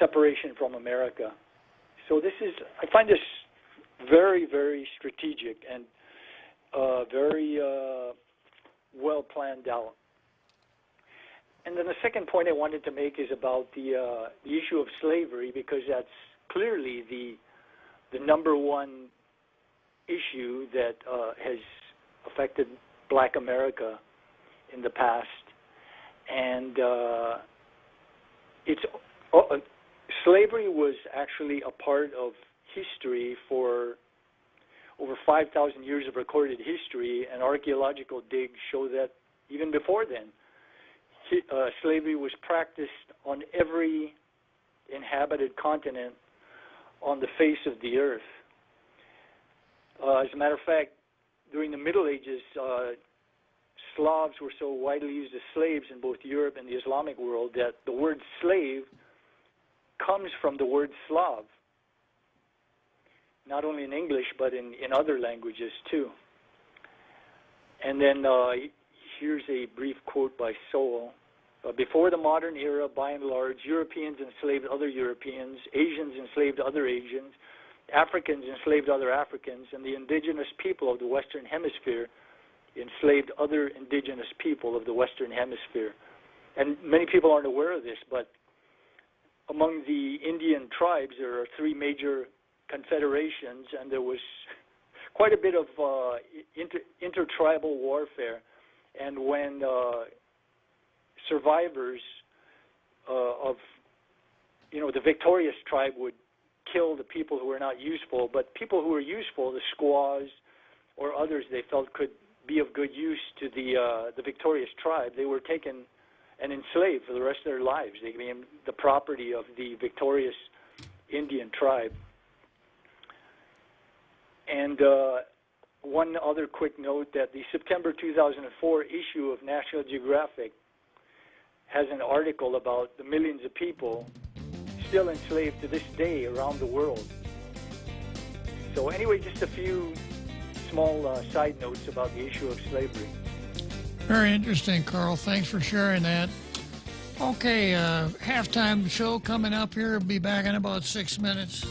separation from America. So I find this very, very strategic and very well planned out. And then the second point I wanted to make is about the issue of slavery, because that's clearly the number one issue that has affected Black America in the past. And slavery was actually a part of history for over 5,000 years of recorded history, and archaeological digs show that even before then, slavery was practiced on every inhabited continent on the face of the earth. As a matter of fact, during the Middle Ages, Slavs were so widely used as slaves in both Europe and the Islamic world that the word slave comes from the word Slav, not only in English but in other languages too. And then here's a brief quote by Sowell. Before the modern era, by and large, Europeans enslaved other Europeans, Asians enslaved other Asians, Africans enslaved other Africans, and the indigenous people of the Western Hemisphere enslaved other indigenous people of the Western Hemisphere. And many people aren't aware of this, but among the Indian tribes, there are 3 major confederations, and there was quite a bit of intertribal warfare. And when survivors of, the victorious tribe would kill the people who were not useful, but people who were useful, the squaws or others they felt could be of good use to the victorious tribe, they were taken and enslaved for the rest of their lives. They became the property of the victorious Indian tribe. And one other quick note, that the September 2004 issue of National Geographic has an article about the millions of people still enslaved to this day around the world. So anyway, just a few small side notes about the issue of slavery. Very interesting, Carl. Thanks for sharing that. Okay, halftime show coming up here. We'll be back in about 6 minutes.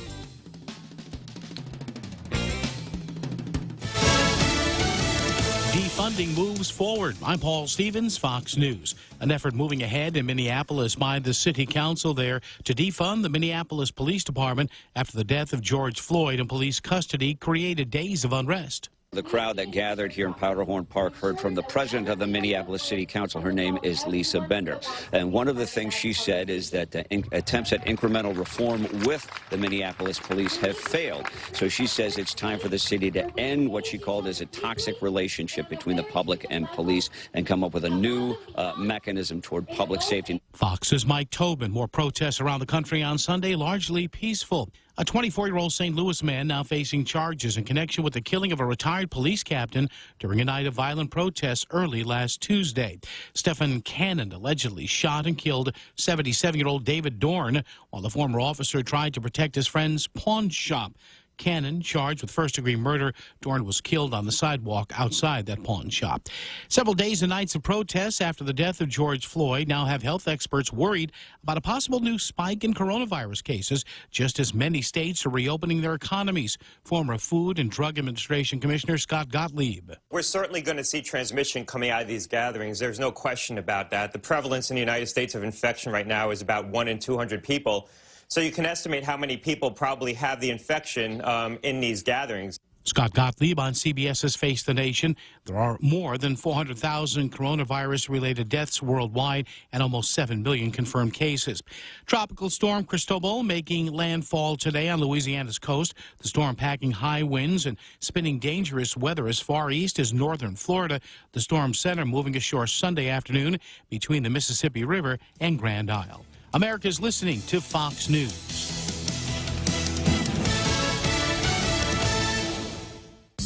Defunding moves forward. I'm Paul Stevens, Fox News. An effort moving ahead in Minneapolis by the city council there to defund the Minneapolis Police Department after the death of George Floyd in police custody created days of unrest. The crowd that gathered here in Powderhorn Park heard from the president of the Minneapolis City Council. Her name is Lisa Bender. And one of the things she said is that attempts at incremental reform with the Minneapolis police have failed. So she says it's time for the city to end what she called as a toxic relationship between the public and police and come up with a new mechanism toward public safety. Fox's Mike Tobin. More protests around the country on Sunday, largely peaceful. A 24-year-old St. Louis man now facing charges in connection with the killing of a retired police captain during a night of violent protests early last Tuesday. Stephen Cannon allegedly shot and killed 77-year-old David Dorn while the former officer tried to protect his friend's pawn shop. Cannon, charged with first-degree murder. Dorn was killed on the sidewalk outside that pawn shop. Several days and nights of protests after the death of George Floyd now have health experts worried about a possible new spike in coronavirus cases, just as many states are reopening their economies. Former Food and Drug Administration Commissioner Scott Gottlieb. We're certainly going to see transmission coming out of these gatherings. There's no question about that. The prevalence in the United States of infection right now is about 1 in 200 people. So you can estimate how many people probably have the infection in these gatherings. Scott Gottlieb on CBS's Face the Nation. There are more than 400,000 coronavirus-related deaths worldwide and almost 7 million confirmed cases. Tropical storm Cristobal making landfall today on Louisiana's coast. The storm packing high winds and spinning dangerous weather as far east as northern Florida. The storm center moving ashore Sunday afternoon between the Mississippi River and Grand Isle. America's listening to Fox News.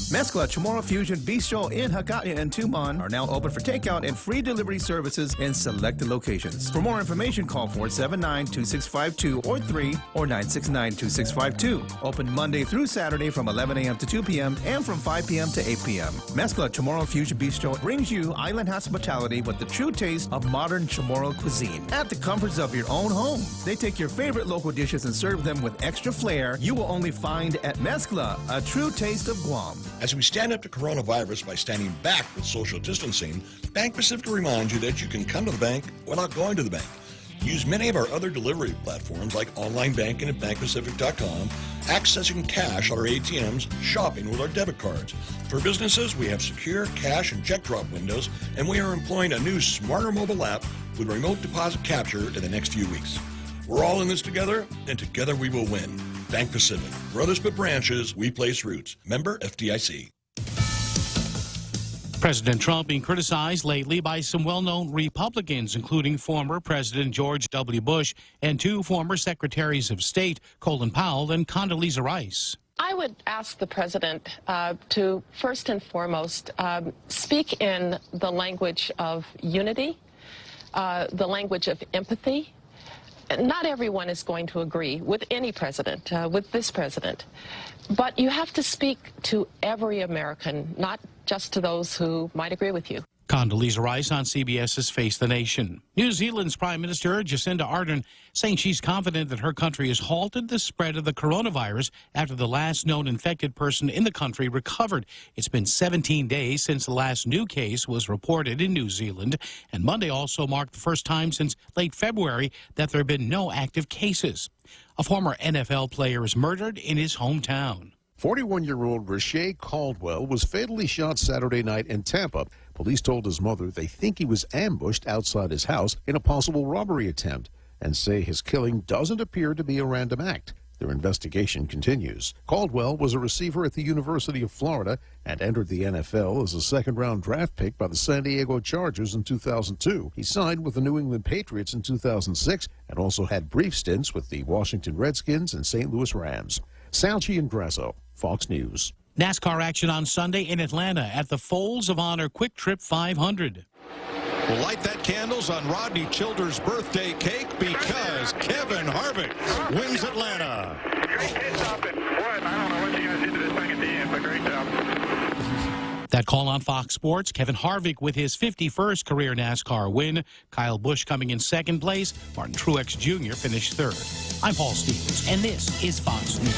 Mezcla Chamorro Fusion Bistro in Hacatlia and Tuman are now open for takeout and free delivery services in selected locations. For more information, call 479-2652 or 3 or 969-2652. Open Monday through Saturday from 11 a.m. to 2 p.m. and from 5 p.m. to 8 p.m. Mezcla Chamorro Fusion Bistro brings you island hospitality with the true taste of modern Chamorro cuisine at the comforts of your own home. They take your favorite local dishes and serve them with extra flair you will only find at Mezcla, a true taste of Guam. As we stand up to coronavirus by standing back with social distancing, Bank Pacific reminds you that you can come to the bank without going to the bank. Use many of our other delivery platforms like online banking at bankpacific.com, accessing cash at our ATMs, shopping with our debit cards. For businesses, we have secure cash and check drop windows, and we are employing a new smarter mobile app with remote deposit capture in the next few weeks. We're all in this together, and together we will win. Bank Pacific. Brothers but branches, we place roots. Member FDIC. President Trump being criticized lately by some well-known Republicans, including former President George W. Bush and two former Secretaries of State, Colin Powell and Condoleezza Rice. I would ask the president to first and foremost speak in the language of unity, the language of empathy. Not everyone is going to agree with any president, with this president, but you have to speak to every American, not just to those who might agree with you. Condoleezza Rice on CBS's Face the Nation. New Zealand's Prime Minister Jacinda Ardern saying she's confident that her country has halted the spread of the coronavirus after the last known infected person in the country recovered. It's been 17 days since the last new case was reported in New Zealand, and Monday also marked the first time since late February that there have been no active cases. A former NFL player is murdered in his hometown. 41-year-old Rashay Caldwell was fatally shot Saturday night in Tampa. Police told his mother they think he was ambushed outside his house in a possible robbery attempt and say his killing doesn't appear to be a random act. Their investigation continues. Caldwell was a receiver at the University of Florida and entered the NFL as a second-round draft pick by the San Diego Chargers in 2002. He signed with the New England Patriots in 2006 and also had brief stints with the Washington Redskins and St. Louis Rams. Salchi and Grasso, Fox News. NASCAR action on Sunday in Atlanta at the Folds of Honor Quick Trip 500. We'll light that candles on Rodney Childers' birthday cake because Kevin Harvick wins Atlanta. Great pit stop, and boy, I don't know what you guys did to this thing at the end, but great job. That call on Fox Sports, Kevin Harvick with his 51st career NASCAR win. Kyle Busch coming in second place. Martin Truex Jr. finished third. I'm Paul Stevens, and this is Fox News.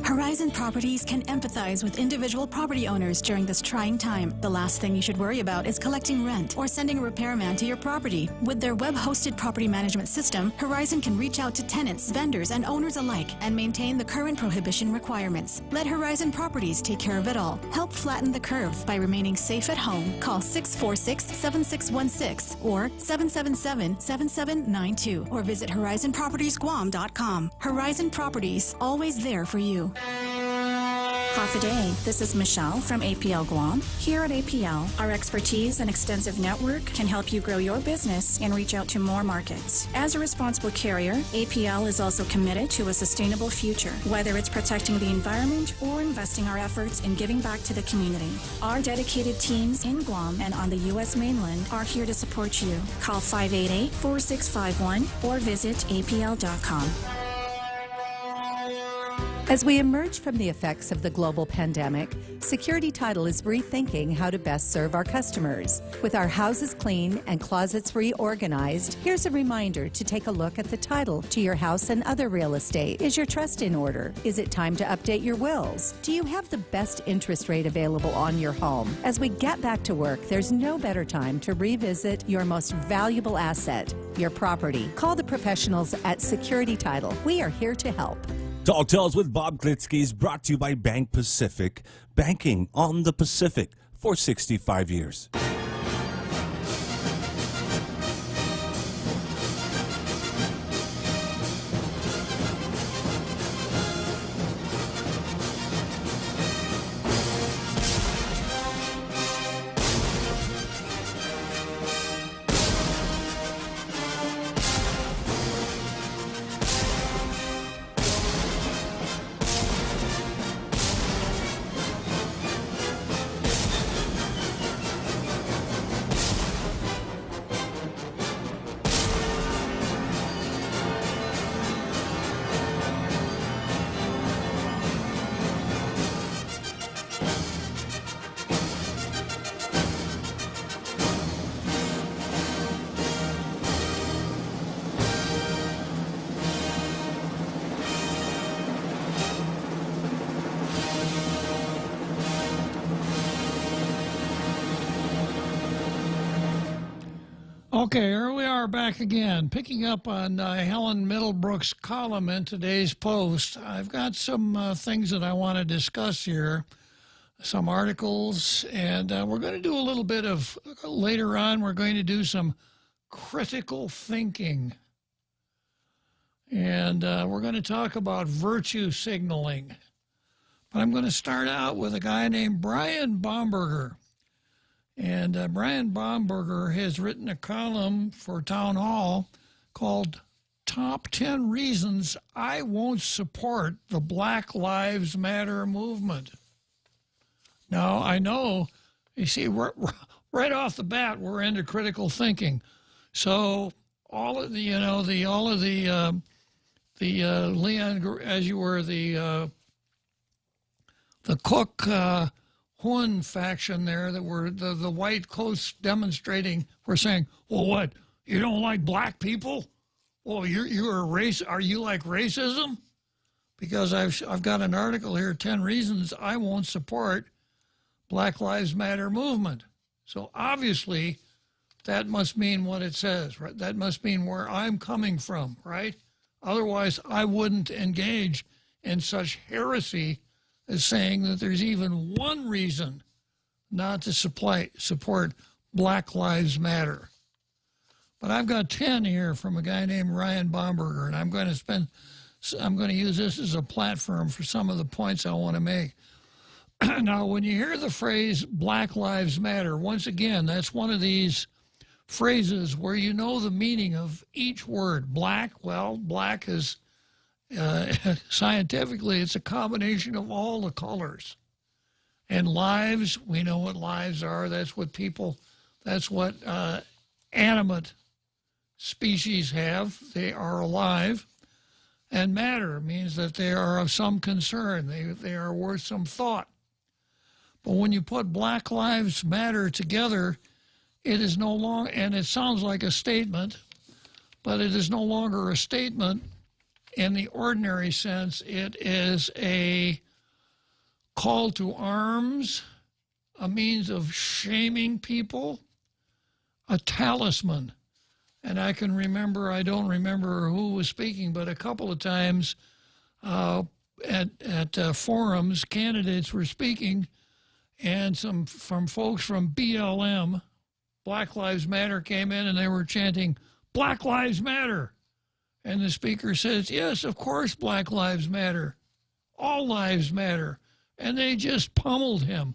Horizon Properties can empathize with individual property owners during this trying time. The last thing you should worry about is collecting rent or sending a repairman to your property. With their web-hosted property management system, Horizon can reach out to tenants, vendors, and owners alike and maintain the current prohibition requirements. Let Horizon Properties take care of it all. Help flatten the curve by remaining safe at home. Call 646-7616 or 777-7792 or visit horizonpropertiesguam.com. Horizon Properties, always there for you. Half a day. This is Michelle from APL Guam. Here at APL, our expertise and extensive network can help you grow your business and reach out to more markets. As a responsible carrier, APL is also committed to a sustainable future, whether it's protecting the environment or investing our efforts in giving back to the community. Our dedicated teams in Guam and on the U.S. mainland are here to support you. Call 588-4651 or visit apl.com. As we emerge from the effects of the global pandemic, Security Title is rethinking how to best serve our customers. With our houses clean and closets reorganized, here's a reminder to take a look at the title to your house and other real estate. Is your trust in order? Is it time to update your wills? Do you have the best interest rate available on your home? As we get back to work, there's no better time to revisit your most valuable asset, your property. Call the professionals at Security Title. We are here to help. Tall Tales with Bob Klitzkie is brought to you by Bank Pacific. Banking on the Pacific for 65 years. Okay, here we are back again, picking up on Helen Middlebrook's column in today's Post. I've got some things that I want to discuss here, some articles, and we're going to do a little bit of, later on, we're going to do some critical thinking. And we're going to talk about virtue signaling. But I'm going to start out with a guy named Brian Baumberger. And Brian Baumberger has written a column for Town Hall called Top 10 Reasons I Won't Support the Black Lives Matter Movement. Now, I know, you see, right off the bat, we're into critical thinking. So all of the, Leon, as you were, the Cook Hun faction there that were the white coats demonstrating were saying, well, what, you don't like black people? Well, you're a race. Are you like racism? Because I've got an article here, 10 reasons I won't support Black Lives Matter movement. So obviously that must mean what it says, right? That must mean where I'm coming from, right? Otherwise I wouldn't engage in such heresy as saying that there's even one reason not to support Black Lives Matter. But I've got 10 here from a guy named Ryan Baumberger, and I'm going to use this as a platform for some of the points I want to make. Now, when you hear the phrase Black Lives Matter, once again, that's one of these phrases where you know the meaning of each word. Black, well, black is, scientifically, it's a combination of all the colors. And lives, we know what lives are. That's what animate species have. They are alive. And matter means that they are of some concern. They are worth some thought. But when you put Black Lives Matter together, it is no longer, and it sounds like a statement, but it is no longer a statement in the ordinary sense. It is a call to arms, a means of shaming people, a talisman. And I don't remember who was speaking, but a couple of times at forums, candidates were speaking, and from folks from BLM, Black Lives Matter, came in and they were chanting, Black Lives Matter. And the speaker says, yes, of course Black Lives Matter. All lives matter. And they just pummeled him.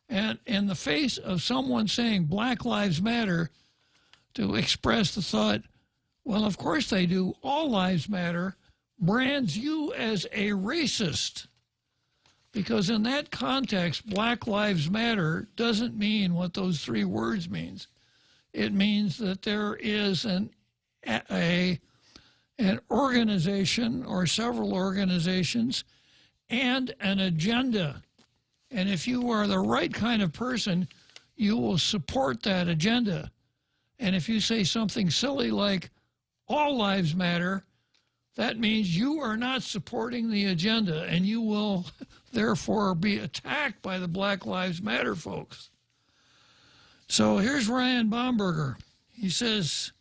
And in the face of someone saying Black Lives Matter, to express the thought, well, of course they do, all lives matter, brands you as a racist. Because in that context, Black Lives Matter doesn't mean what those three words means. It means that there is an organization or several organizations and an agenda. And if you are the right kind of person, you will support that agenda. And if you say something silly like all lives matter, that means you are not supporting the agenda, and you will therefore be attacked by the Black Lives Matter folks. So here's Ryan Baumberger. He says,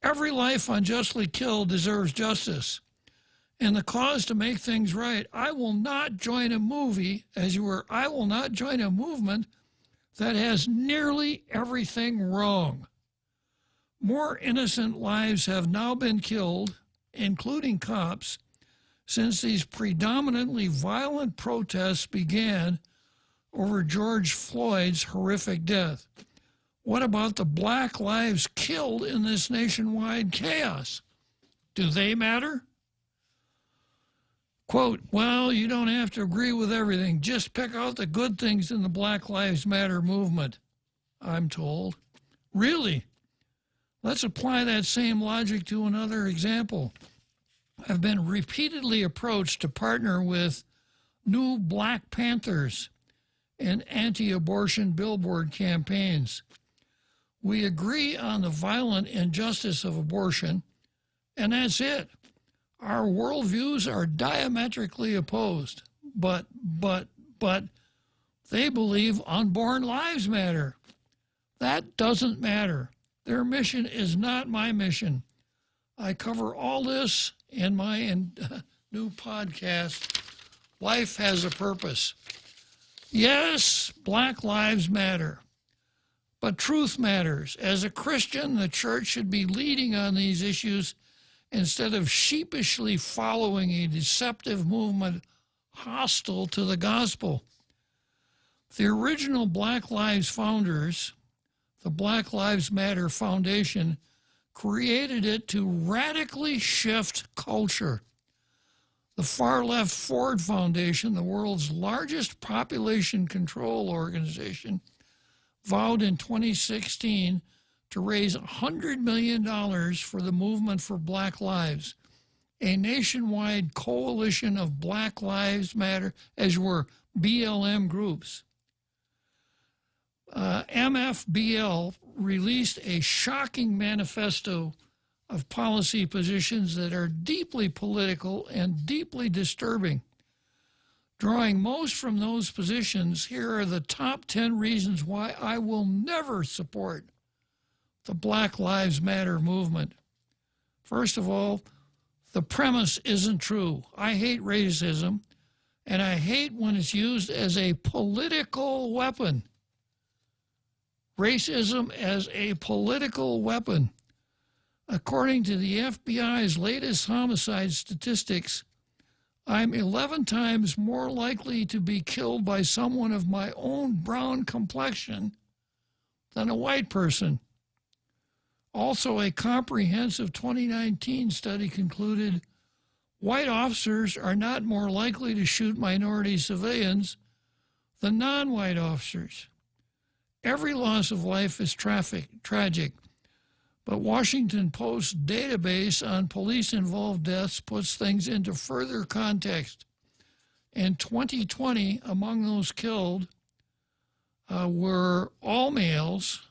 every life unjustly killed deserves justice. In the cause to make things right, I will not join a movement that has nearly everything wrong. More innocent lives have now been killed, including cops, since these predominantly violent protests began over George Floyd's horrific death. What about the black lives killed in this nationwide chaos? Do they matter? Quote, well, you don't have to agree with everything. Just pick out the good things in the Black Lives Matter movement, I'm told. Really? Let's apply that same logic to another example. I've been repeatedly approached to partner with new Black Panthers in anti-abortion billboard campaigns. We agree on the violent injustice of abortion, and that's it. Our worldviews are diametrically opposed, but they believe unborn lives matter. That doesn't matter. Their mission is not my mission. I cover all this in my new podcast, Life Has a Purpose. Yes, Black Lives Matter, but truth matters. As a Christian, the church should be leading on these issues instead of sheepishly following a deceptive movement hostile to the gospel. The original Black Lives founders, the Black Lives Matter Foundation, created it to radically shift culture. The far-left Ford Foundation, the world's largest population control organization, vowed in 2016 to raise $100 million for the Movement for Black Lives, a nationwide coalition of Black Lives Matter, as were BLM groups. MFBL released a shocking manifesto of policy positions that are deeply political and deeply disturbing. Drawing most from those positions, here are the top 10 reasons why I will never support the Black Lives Matter movement. First of all, the premise isn't true. I hate racism, and I hate when it's used as a political weapon. Racism as a political weapon. According to the FBI's latest homicide statistics, I'm 11 times more likely to be killed by someone of my own brown complexion than a white person. Also, a comprehensive 2019 study concluded white officers are not more likely to shoot minority civilians than non-white officers. Every loss of life is tragic, but Washington Post's database on police-involved deaths puts things into further context. In 2020, among those killed were all males,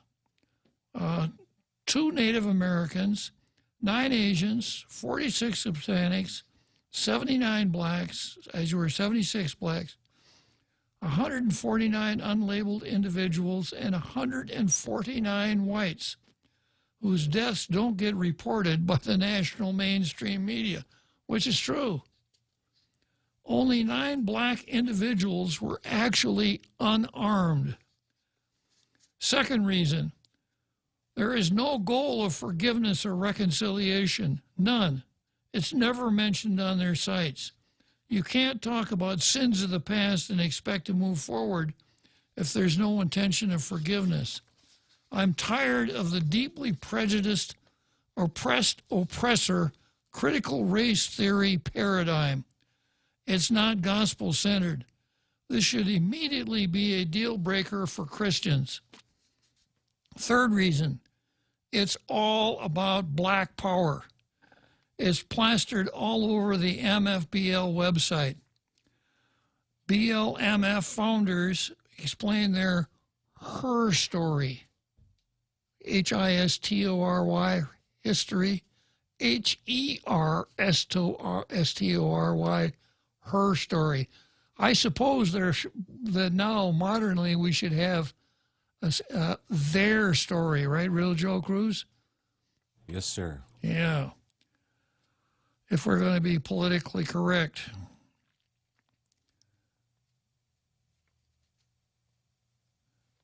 2 Native Americans, 9 Asians, 46 Hispanics, 79 blacks, as were 76 blacks, 149 unlabeled individuals, and 149 whites, whose deaths don't get reported by the national mainstream media, which is true. Only 9 black individuals were actually unarmed. Second reason, there is no goal of forgiveness or reconciliation. None. It's never mentioned on their sites. You can't talk about sins of the past and expect to move forward if there's no intention of forgiveness. I'm tired of the deeply prejudiced, oppressed, oppressor, critical race theory paradigm. It's not gospel-centered. This should immediately be a deal breaker for Christians. Third reason, it's all about black power. It's plastered all over the MFBL website. BLMF founders explain their her story, History, history, Herstory, her story. I suppose that now, modernly, we should have their story, right, Real Joe Cruz? Yes, sir. Yeah. If we're going to be politically correct.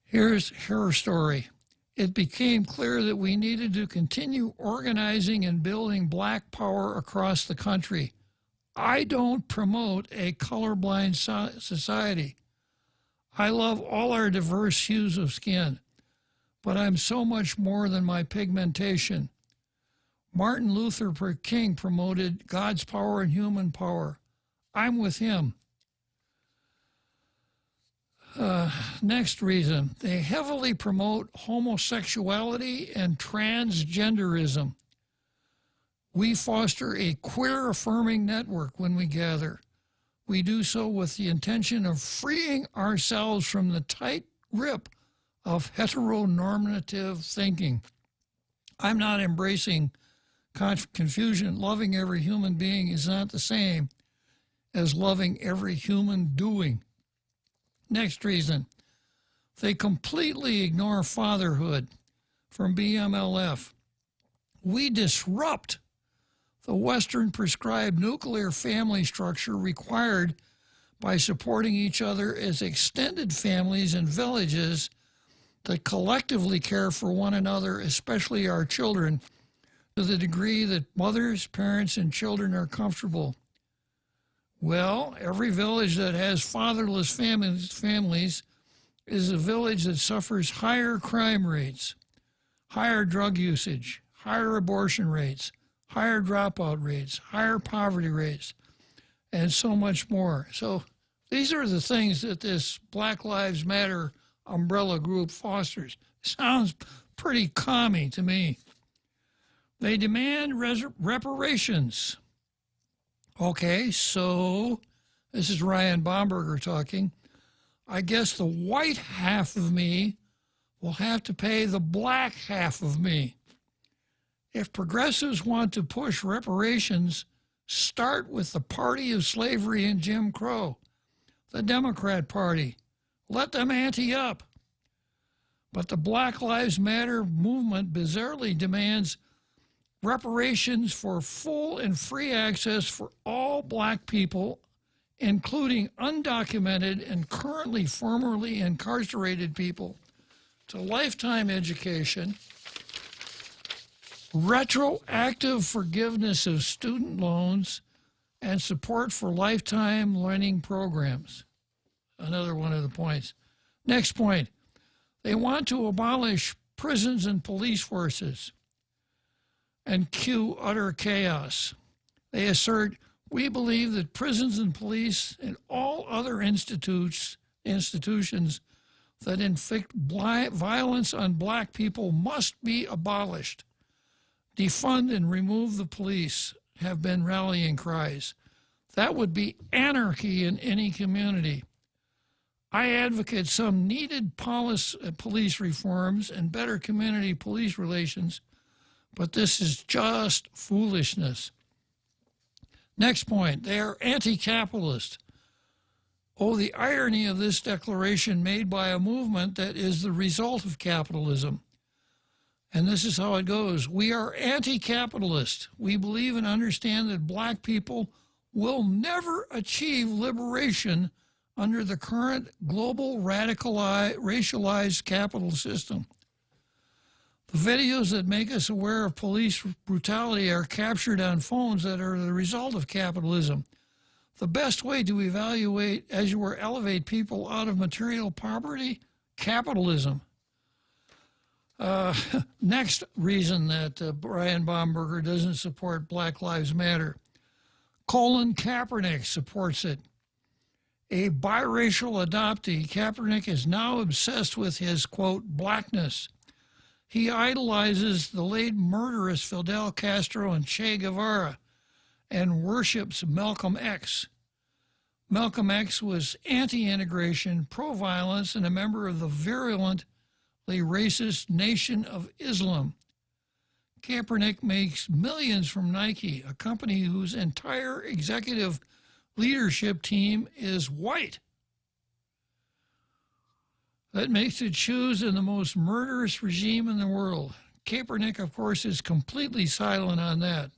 Here's her story. It became clear that we needed to continue organizing and building black power across the country. I don't promote a colorblind society. I love all our diverse hues of skin, but I'm so much more than my pigmentation. Martin Luther King promoted God's power and human power. I'm with him. Next reason, they heavily promote homosexuality and transgenderism. We foster a queer-affirming network when we gather. We do so with the intention of freeing ourselves from the tight grip of heteronormative thinking. I'm not embracing confusion. Loving every human being is not the same as loving every human doing. Next reason, they completely ignore fatherhood from BMLF. We disrupt the Western prescribed nuclear family structure required by supporting each other as extended families and villages that collectively care for one another, especially our children, to the degree that mothers, parents, and children are comfortable. Well, every village that has fatherless families is a village that suffers higher crime rates, higher drug usage, higher abortion rates, higher dropout rates, higher poverty rates, and so much more. So these are the things that this Black Lives Matter umbrella group fosters. Sounds pretty commie to me. They demand reparations. Okay, so this is Ryan Baumberger talking. I guess the white half of me will have to pay the black half of me. If progressives want to push reparations, start with the party of slavery and Jim Crow, the Democrat Party. Let them ante up. But the Black Lives Matter movement bizarrely demands reparations for full and free access for all black people, including undocumented and currently formerly incarcerated people, to lifetime education, retroactive forgiveness of student loans, and support for lifetime learning programs. Another one of the points. Next point, they want to abolish prisons and police forces and cue utter chaos. They assert, we believe that prisons and police and all other institutions that inflict violence on black people must be abolished. Defund and remove the police have been rallying cries. That would be anarchy in any community. I advocate some needed police reforms and better community police relations, but this is just foolishness. Next point, they are anti-capitalist. Oh, the irony of this declaration made by a movement that is the result of capitalism. And this is how it goes. We are anti-capitalist. We believe and understand that black people will never achieve liberation under the current global racialized capital system. The videos that make us aware of police brutality are captured on phones that are the result of capitalism. The best way to evaluate, as you were, elevate people out of material poverty, capitalism. Next reason that Brian Baumberger doesn't support Black Lives Matter. Colin Kaepernick supports it. A biracial adoptee, Kaepernick is now obsessed with his, quote, blackness. He idolizes the late murderous Fidel Castro and Che Guevara and worships Malcolm X. Malcolm X was anti-integration, pro-violence, and a member of the virulently racist Nation of Islam. Kaepernick makes millions from Nike, a company whose entire executive leadership team is white. That makes it shoes in the most murderous regime in the world. Kaepernick, of course, is completely silent on that.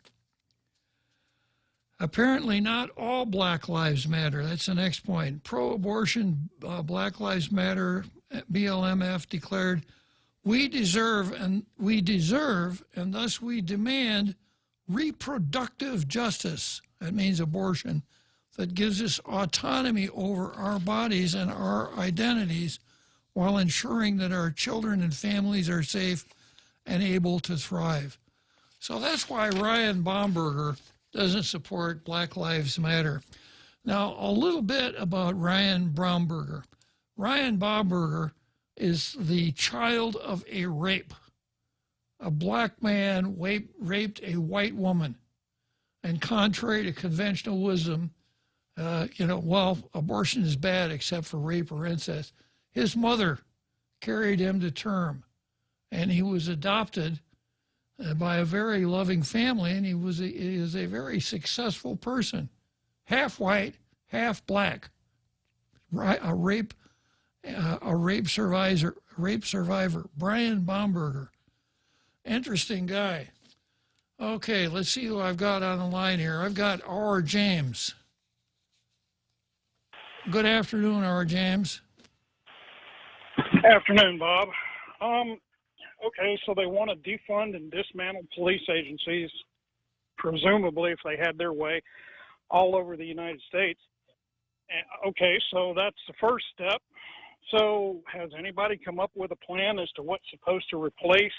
Apparently not all Black Lives Matter. That's the next point. Pro-abortion Black Lives Matter, BLMF declared, we deserve and thus we demand reproductive justice. That means abortion. That gives us autonomy over our bodies and our identities while ensuring that our children and families are safe and able to thrive. So that's why Ryan Baumberger doesn't support Black Lives Matter. Now, a little bit about Ryan Baumberger. Ryan Baumberger is the child of a rape. A black man raped a white woman. And contrary to conventional wisdom, abortion is bad except for rape or incest. His mother carried him to term, and he was adopted by a very loving family, and he is a very successful person, half white, half black, a rape survivor, Brian Baumberger. Interesting guy. Okay, let's see who I've got on the line here. I've got R. James. Good afternoon, R. James. Afternoon, Bob. okay, so they want to defund and dismantle police agencies, presumably if they had their way, all over the United States. Okay, so that's the first step. So has anybody come up with a plan as to what's supposed to replace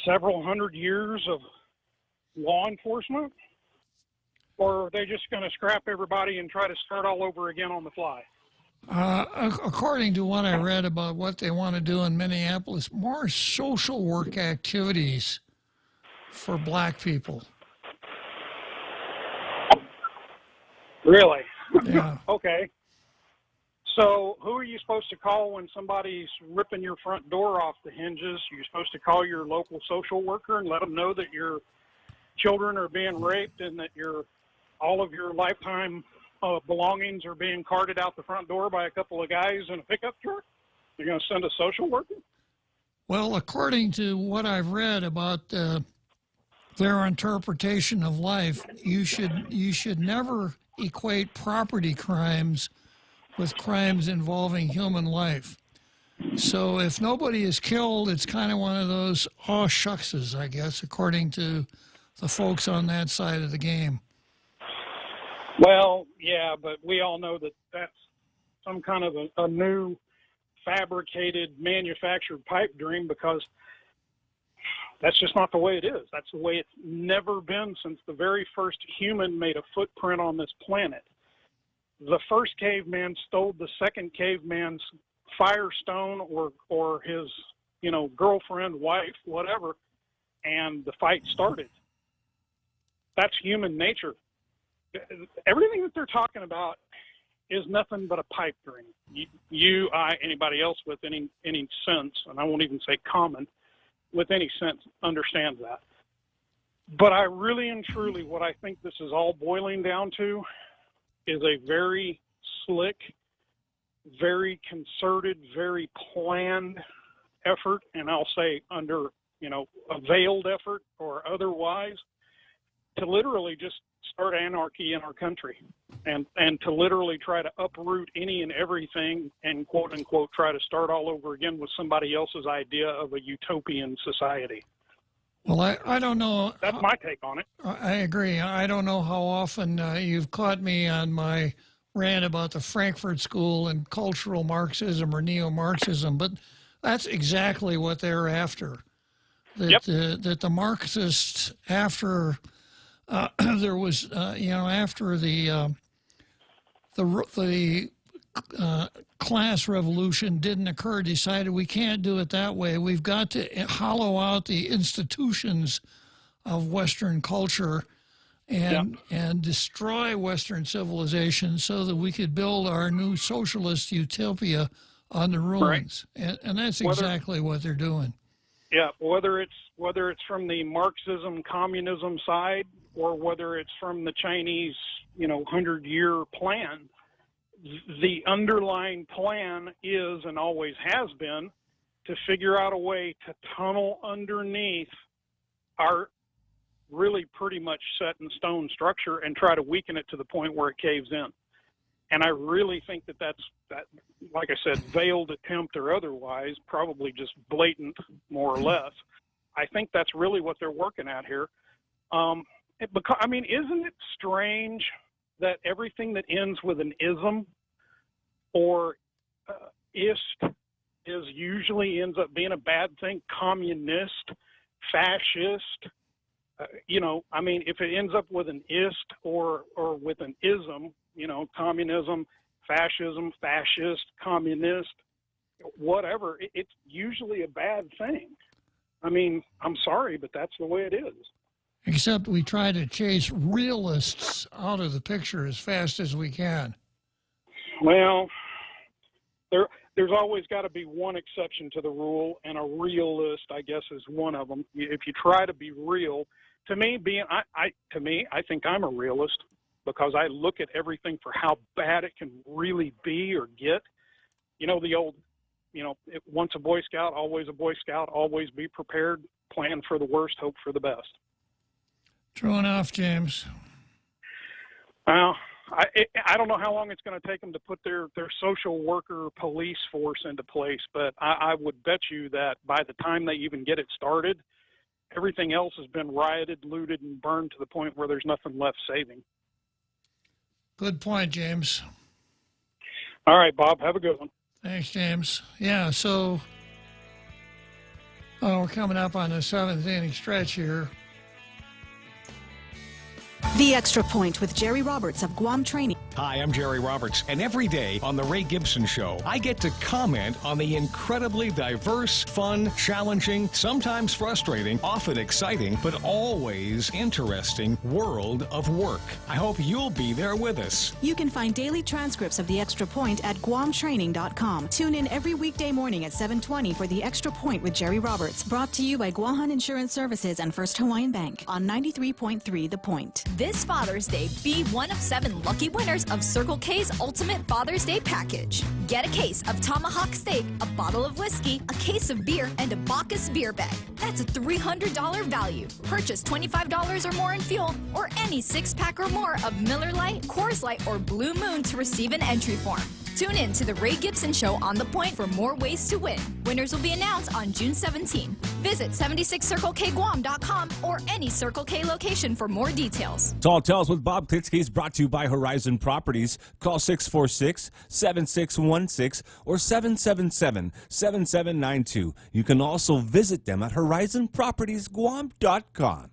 several hundred years of law enforcement? Or are they just going to scrap everybody and try to start all over again on the fly? According to what I read about what they want to do in Minneapolis, more social work activities for black people. Really? Yeah. Okay. So who are you supposed to call when somebody's ripping your front door off the hinges? You're supposed to call your local social worker and let them know that your children are being raped and that all of your lifetime belongings are being carted out the front door by a couple of guys in a pickup truck? You're going to send a social worker? Well, according to what I've read about their interpretation of life, you should never equate property crimes with crimes involving human life. So if nobody is killed, it's kind of one of those aw shuckses, I guess, according to the folks on that side of the game. Well, yeah, but we all know that that's some kind of a new fabricated manufactured pipe dream, because that's just not the way it is. That's the way it's never been since the very first human made a footprint on this planet. The first caveman stole the second caveman's firestone or his, girlfriend, wife, whatever, and the fight started. That's human nature. Everything that they're talking about is nothing but a pipe dream. You, I, anybody else with any sense, and I won't even say common, with any sense understands that. But I really and truly, what I think this is all boiling down to is a very slick, very concerted, very planned effort, and I'll say under, a veiled effort or otherwise, to literally just start anarchy in our country and to literally try to uproot any and everything and quote unquote try to start all over again with somebody else's idea of a utopian society. Well, I don't know. That's my take on it. I agree. I don't know how often you've caught me on my rant about the Frankfurt School and cultural Marxism or neo-Marxism, but that's exactly what they're after. That the Marxists, after there was, after the class revolution didn't occur, decided we can't do it that way. We've got to hollow out the institutions of Western culture and destroy Western civilization so that we could build our new socialist utopia on the ruins. Right. And that's exactly what they're doing. Yeah, whether it's from the Marxism communism side or whether it's from the Chinese, 100-year plan, the underlying plan is and always has been to figure out a way to tunnel underneath our really pretty much set in stone structure and try to weaken it to the point where it caves in. And I really think that, like I said, veiled attempt or otherwise, probably just blatant, more or less. I think that's really what they're working at here. Because, isn't it strange that everything that ends with an ism or ist is usually ends up being a bad thing? Communist, fascist, if it ends up with an ist or with an ism, communism, fascism, fascist, communist, whatever, it's usually a bad thing. I'm sorry, but that's the way it is. Except we try to chase realists out of the picture as fast as we can. Well, there's always got to be one exception to the rule, and a realist, I guess, is one of them. If you try to be real, to me, I think I'm a realist because I look at everything for how bad it can really be or get. The old, once a Boy Scout, always a Boy Scout, always be prepared, plan for the worst, hope for the best. True enough, James. Well, I don't know how long it's going to take them to put their social worker police force into place, but I would bet you that by the time they even get it started, everything else has been rioted, looted, and burned to the point where there's nothing left saving. Good point, James. All right, Bob, have a good one. Thanks, James. Yeah, so we're coming up on the 7th inning stretch here. The Extra Point with Jerry Roberts of Guam Training. Hi, I'm Jerry Roberts, and every day on The Ray Gibson Show, I get to comment on the incredibly diverse, fun, challenging, sometimes frustrating, often exciting, but always interesting world of work. I hope you'll be there with us. You can find daily transcripts of The Extra Point at GuamTraining.com. Tune in every weekday morning at 7:20 for The Extra Point with Jerry Roberts. Brought to you by Guam Insurance Services and First Hawaiian Bank on 93.3 The Point. This Father's Day, be one of 7 lucky winners of Circle K's Ultimate Father's Day Package. Get a case of tomahawk steak, a bottle of whiskey, a case of beer, and a Bacchus beer bag. That's a $300 value. Purchase $25 or more in fuel, or any 6-pack or more of Miller Lite, Coors Light, or Blue Moon to receive an entry form. Tune in to The Ray Gibson Show on The Point for more ways to win. Winners will be announced on June 17. Visit 76CircleKGuam.com or any Circle K location for more details. Tall Tales with Bob Klitzkie is brought to you by Horizon Properties. Call 646-7616 or 777-7792. You can also visit them at horizonpropertiesguam.com.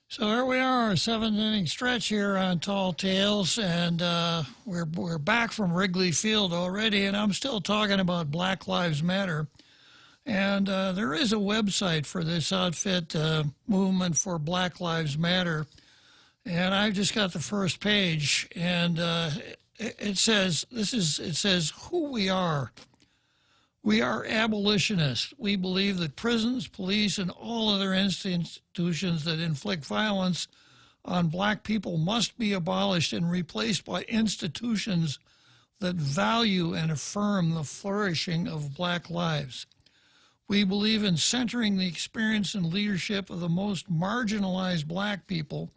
So here we are, 7th inning stretch here on Tall Tales, and we're back from Wrigley Field already, and I'm still talking about Black Lives Matter. And there is a website for this outfit, Movement for Black Lives Matter, and I've just got the first page, and it says who we are. We are abolitionists. We believe that prisons, police, and all other institutions that inflict violence on black people must be abolished and replaced by institutions that value and affirm the flourishing of black lives. We believe in centering the experience and leadership of the most marginalized black people,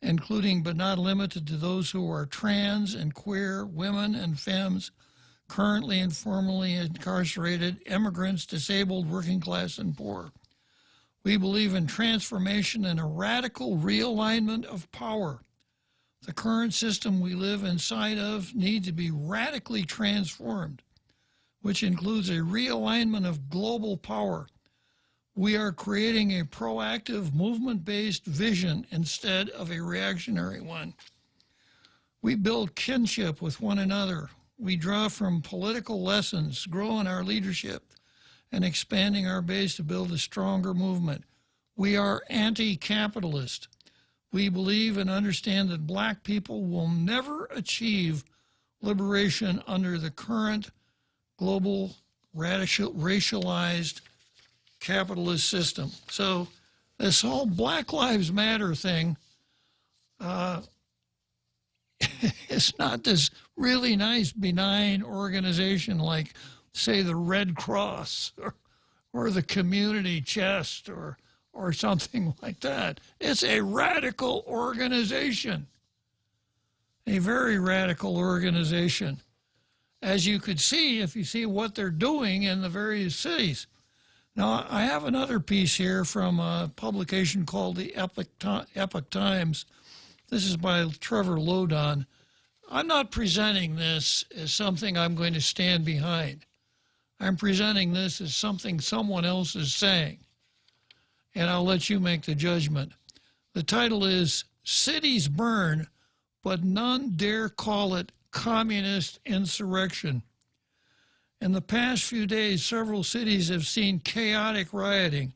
including but not limited to those who are trans and queer, women and femmes, currently and formerly incarcerated, immigrants, disabled, working class, and poor. We believe in transformation and a radical realignment of power. The current system we live inside of needs to be radically transformed, which includes a realignment of global power. We are creating a proactive, movement-based vision instead of a reactionary one. We build kinship with one another. We draw from political lessons, grow in our leadership, and expanding our base to build a stronger movement. We are anti-capitalist. We believe and understand that black people will never achieve liberation under the current global racialized capitalist system. So this whole Black Lives Matter thing it's not this really nice, benign organization like, say, the Red Cross or the Community Chest or something like that. It's a radical organization, a very radical organization, as you could see if you see what they're doing in the various cities. Now, I have another piece here from a publication called the Epoch Times. This is by Trevor Lodon. I'm not presenting this as something I'm going to stand behind. I'm presenting this as something someone else is saying, and I'll let you make the judgment. The title is Cities Burn, but None Dare Call It Communist Insurrection. In the past few days, several cities have seen chaotic rioting.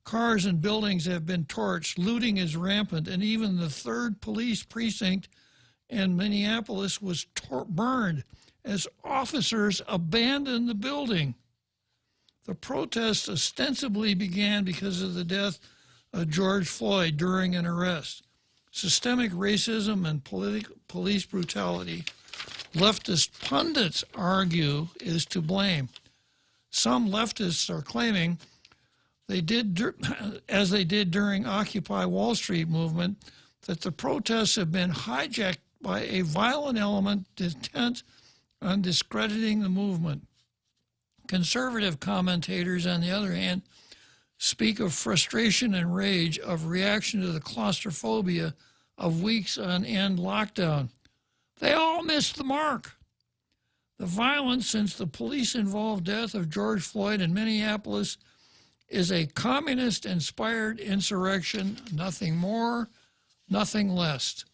Cars and buildings have been torched, looting is rampant, and even the 3rd police precinct in Minneapolis was burned as officers abandoned the building. The protests ostensibly began because of the death of George Floyd during an arrest. Systemic racism and police brutality, leftist pundits argue, is to blame. Some leftists are claiming they did, as they did during Occupy Wall Street movement, that the protests have been hijacked by a violent element intent on discrediting the movement. Conservative commentators, on the other hand, speak of frustration and rage of reaction to the claustrophobia of weeks on end lockdown. They all missed the mark. The violence since the police-involved death of George Floyd in Minneapolis is a communist-inspired insurrection, nothing more, nothing less.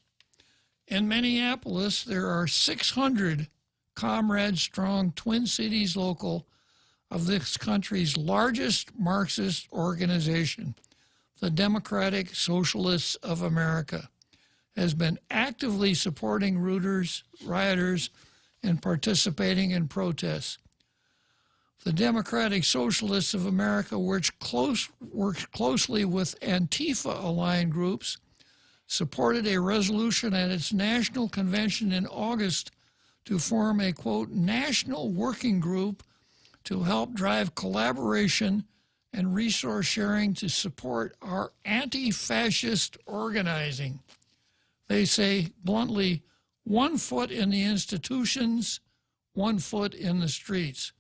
In Minneapolis, there are 600 comrade-strong Twin Cities local of this country's largest Marxist organization, the Democratic Socialists of America, has been actively supporting rioters and participating in protests. The Democratic Socialists of America works closely with Antifa-aligned groups, supported a resolution at its national convention in August to form a, quote, national working group to help drive collaboration and resource sharing to support our anti-fascist organizing. They say, bluntly, 1 foot in the institutions, 1 foot in the streets.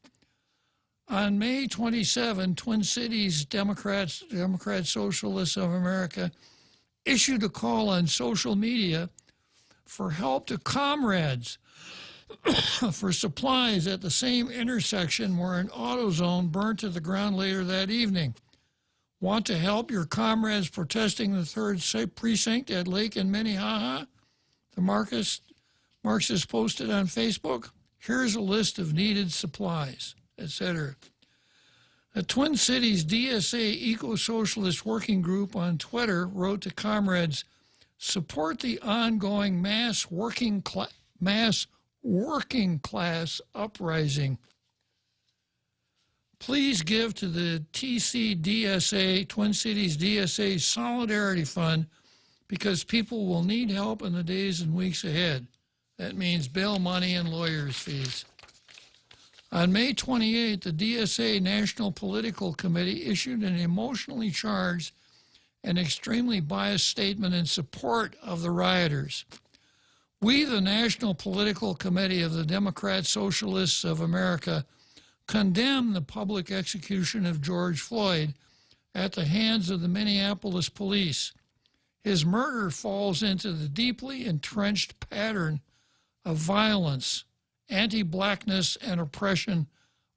On May 27, Twin Cities Democrat Socialists of America issued a call on social media for help to comrades for supplies at the same intersection where an AutoZone burnt to the ground later that evening. Want to help your comrades protesting the 3rd Precinct at Lake and Minnehaha? The Marxist posted on Facebook. Here's a list of needed supplies, etc. The Twin Cities DSA Eco-Socialist Working Group on Twitter wrote to comrades, support the ongoing mass working class uprising. Please give to the TCDSA, Twin Cities DSA Solidarity Fund, because people will need help in the days and weeks ahead. That means bail money and lawyers' fees. On May 28, the DSA National Political Committee issued an emotionally charged and extremely biased statement in support of the rioters. We, the National Political Committee of the Democrat Socialists of America, condemn the public execution of George Floyd at the hands of the Minneapolis police. His murder falls into the deeply entrenched pattern of violence, anti-blackness, and oppression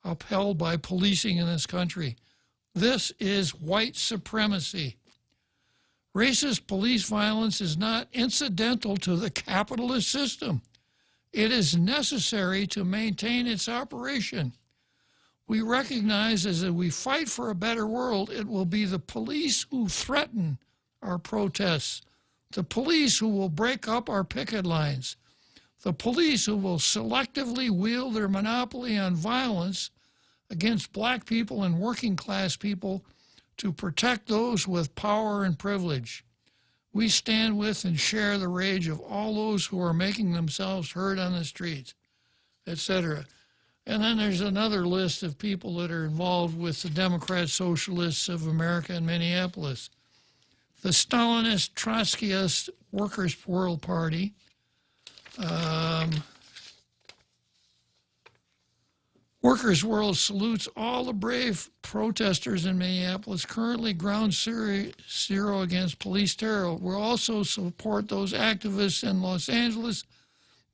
upheld by policing in this country. This is white supremacy. Racist police violence is not incidental to the capitalist system. It is necessary to maintain its operation. We recognize as we fight for a better world, it will be the police who threaten our protests, the police who will break up our picket lines, the police who will selectively wield their monopoly on violence against black people and working class people to protect those with power and privilege. We stand with and share the rage of all those who are making themselves heard on the streets, etc. And then there's another list of people that are involved with the Democrat Socialists of America in Minneapolis. The Stalinist Trotskyist Workers' World Party, Workers' World salutes all the brave protesters in Minneapolis, currently ground zero against police terror. We'll also support those activists in Los Angeles,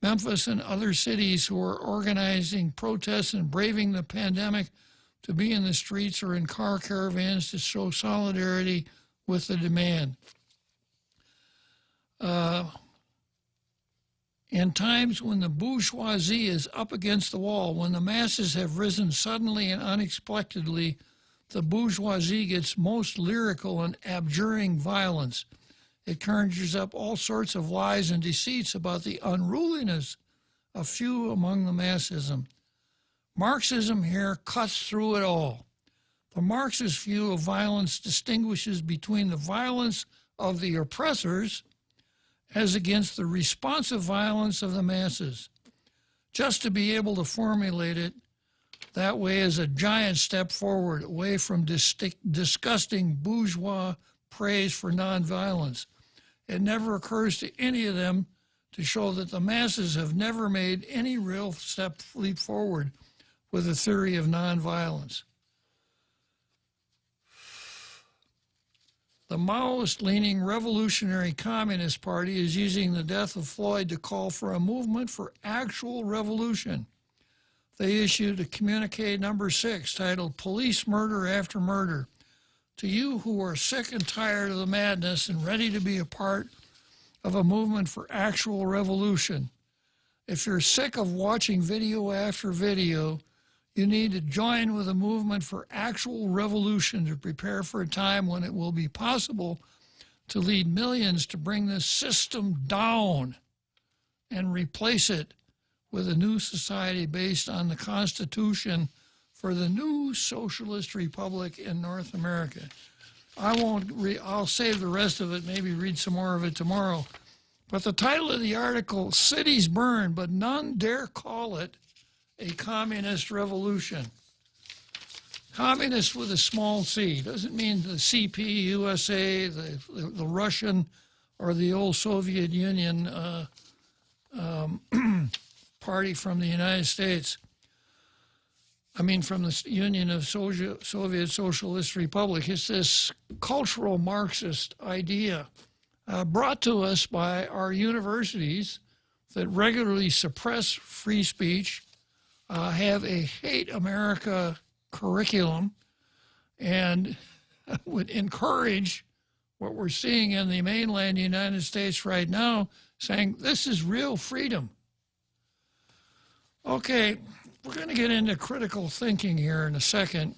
Memphis, and other cities who are organizing protests and braving the pandemic to be in the streets or in car caravans to show solidarity with the demand. In times when the bourgeoisie is up against the wall, when the masses have risen suddenly and unexpectedly, the bourgeoisie gets most lyrical and abjuring violence. It conjures up all sorts of lies and deceits about the unruliness of few among the massism. Marxism here cuts through it all. The Marxist view of violence distinguishes between the violence of the oppressors as against the responsive violence of the masses. Just to be able to formulate it that way is a giant step forward, away from disgusting bourgeois praise for nonviolence. It never occurs to any of them to show that the masses have never made any real leap forward with the theory of nonviolence. The Maoist-leaning Revolutionary Communist Party is using the death of Floyd to call for a movement for actual revolution. They issued a communique number 6 titled Police Murder After Murder. To you who are sick and tired of the madness and ready to be a part of a movement for actual revolution, if you're sick of watching video after video, you need to join with a movement for actual revolution to prepare for a time when it will be possible to lead millions to bring this system down and replace it with a new society based on the Constitution for the new socialist republic in North America. I'll save the rest of it, maybe read some more of it tomorrow. But the title of the article, Cities Burn, but none dare call it a communist revolution. Communist with a small c. Doesn't mean the CP, USA, the Russian, or the old Soviet Union party from the United States. I mean, from the Union of Soviet Socialist Republic. It's this cultural Marxist idea brought to us by our universities that regularly suppress free speech, have a hate America curriculum, and would encourage what we're seeing in the mainland United States right now, saying this is real freedom. Okay, we're going to get into critical thinking here in a second,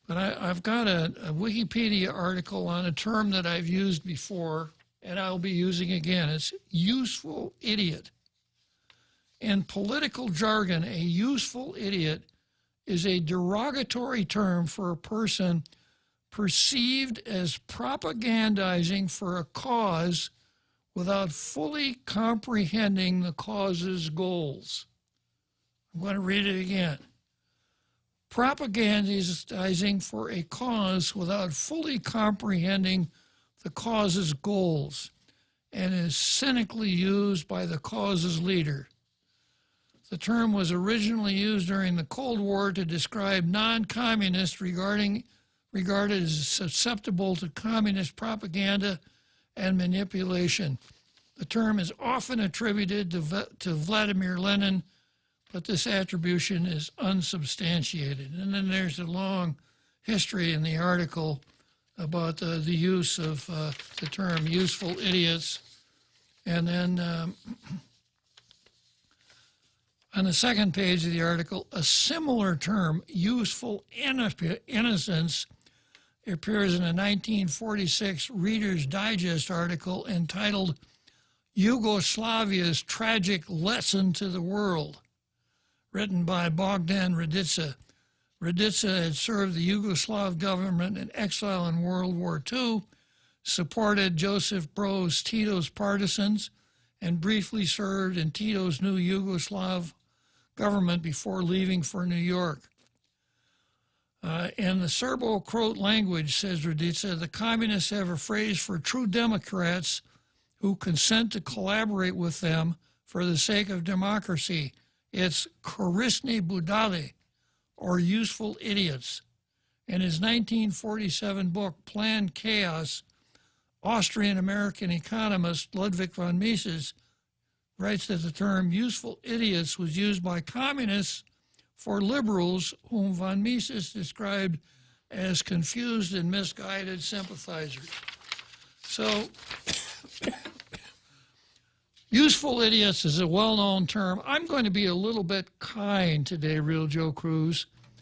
but I've got a Wikipedia article on a term that I've used before, and I'll be using again. It's useful idiot. In political jargon, a useful idiot is a derogatory term for a person perceived as propagandizing for a cause without fully comprehending the cause's goals. I'm going to read it again. Propagandizing for a cause without fully comprehending the cause's goals, and is cynically used by the cause's leader. The term was originally used during the Cold War to describe non-communists regarded as susceptible to communist propaganda and manipulation. The term is often attributed to Vladimir Lenin, but this attribution is unsubstantiated. And then there's a long history in the article about the use of the term useful idiots. And then on the second page of the article, a similar term, useful innocence, appears in a 1946 Reader's Digest article entitled Yugoslavia's Tragic Lesson to the World, written by Bogdan Radica. Radica had served the Yugoslav government in exile in World War II, supported Joseph Broz Tito's partisans, and briefly served in Tito's new Yugoslav government before leaving for New York. In the Serbo-Croat language, says Radica, the communists have a phrase for true Democrats who consent to collaborate with them for the sake of democracy. It's korisni budale, or useful idiots. In his 1947 book, Planned Chaos, Austrian-American economist Ludwig von Mises writes that the term useful idiots was used by communists for liberals whom von Mises described as confused and misguided sympathizers. So, useful idiots is a well-known term. I'm going to be a little bit kind today, Real Joe Cruz.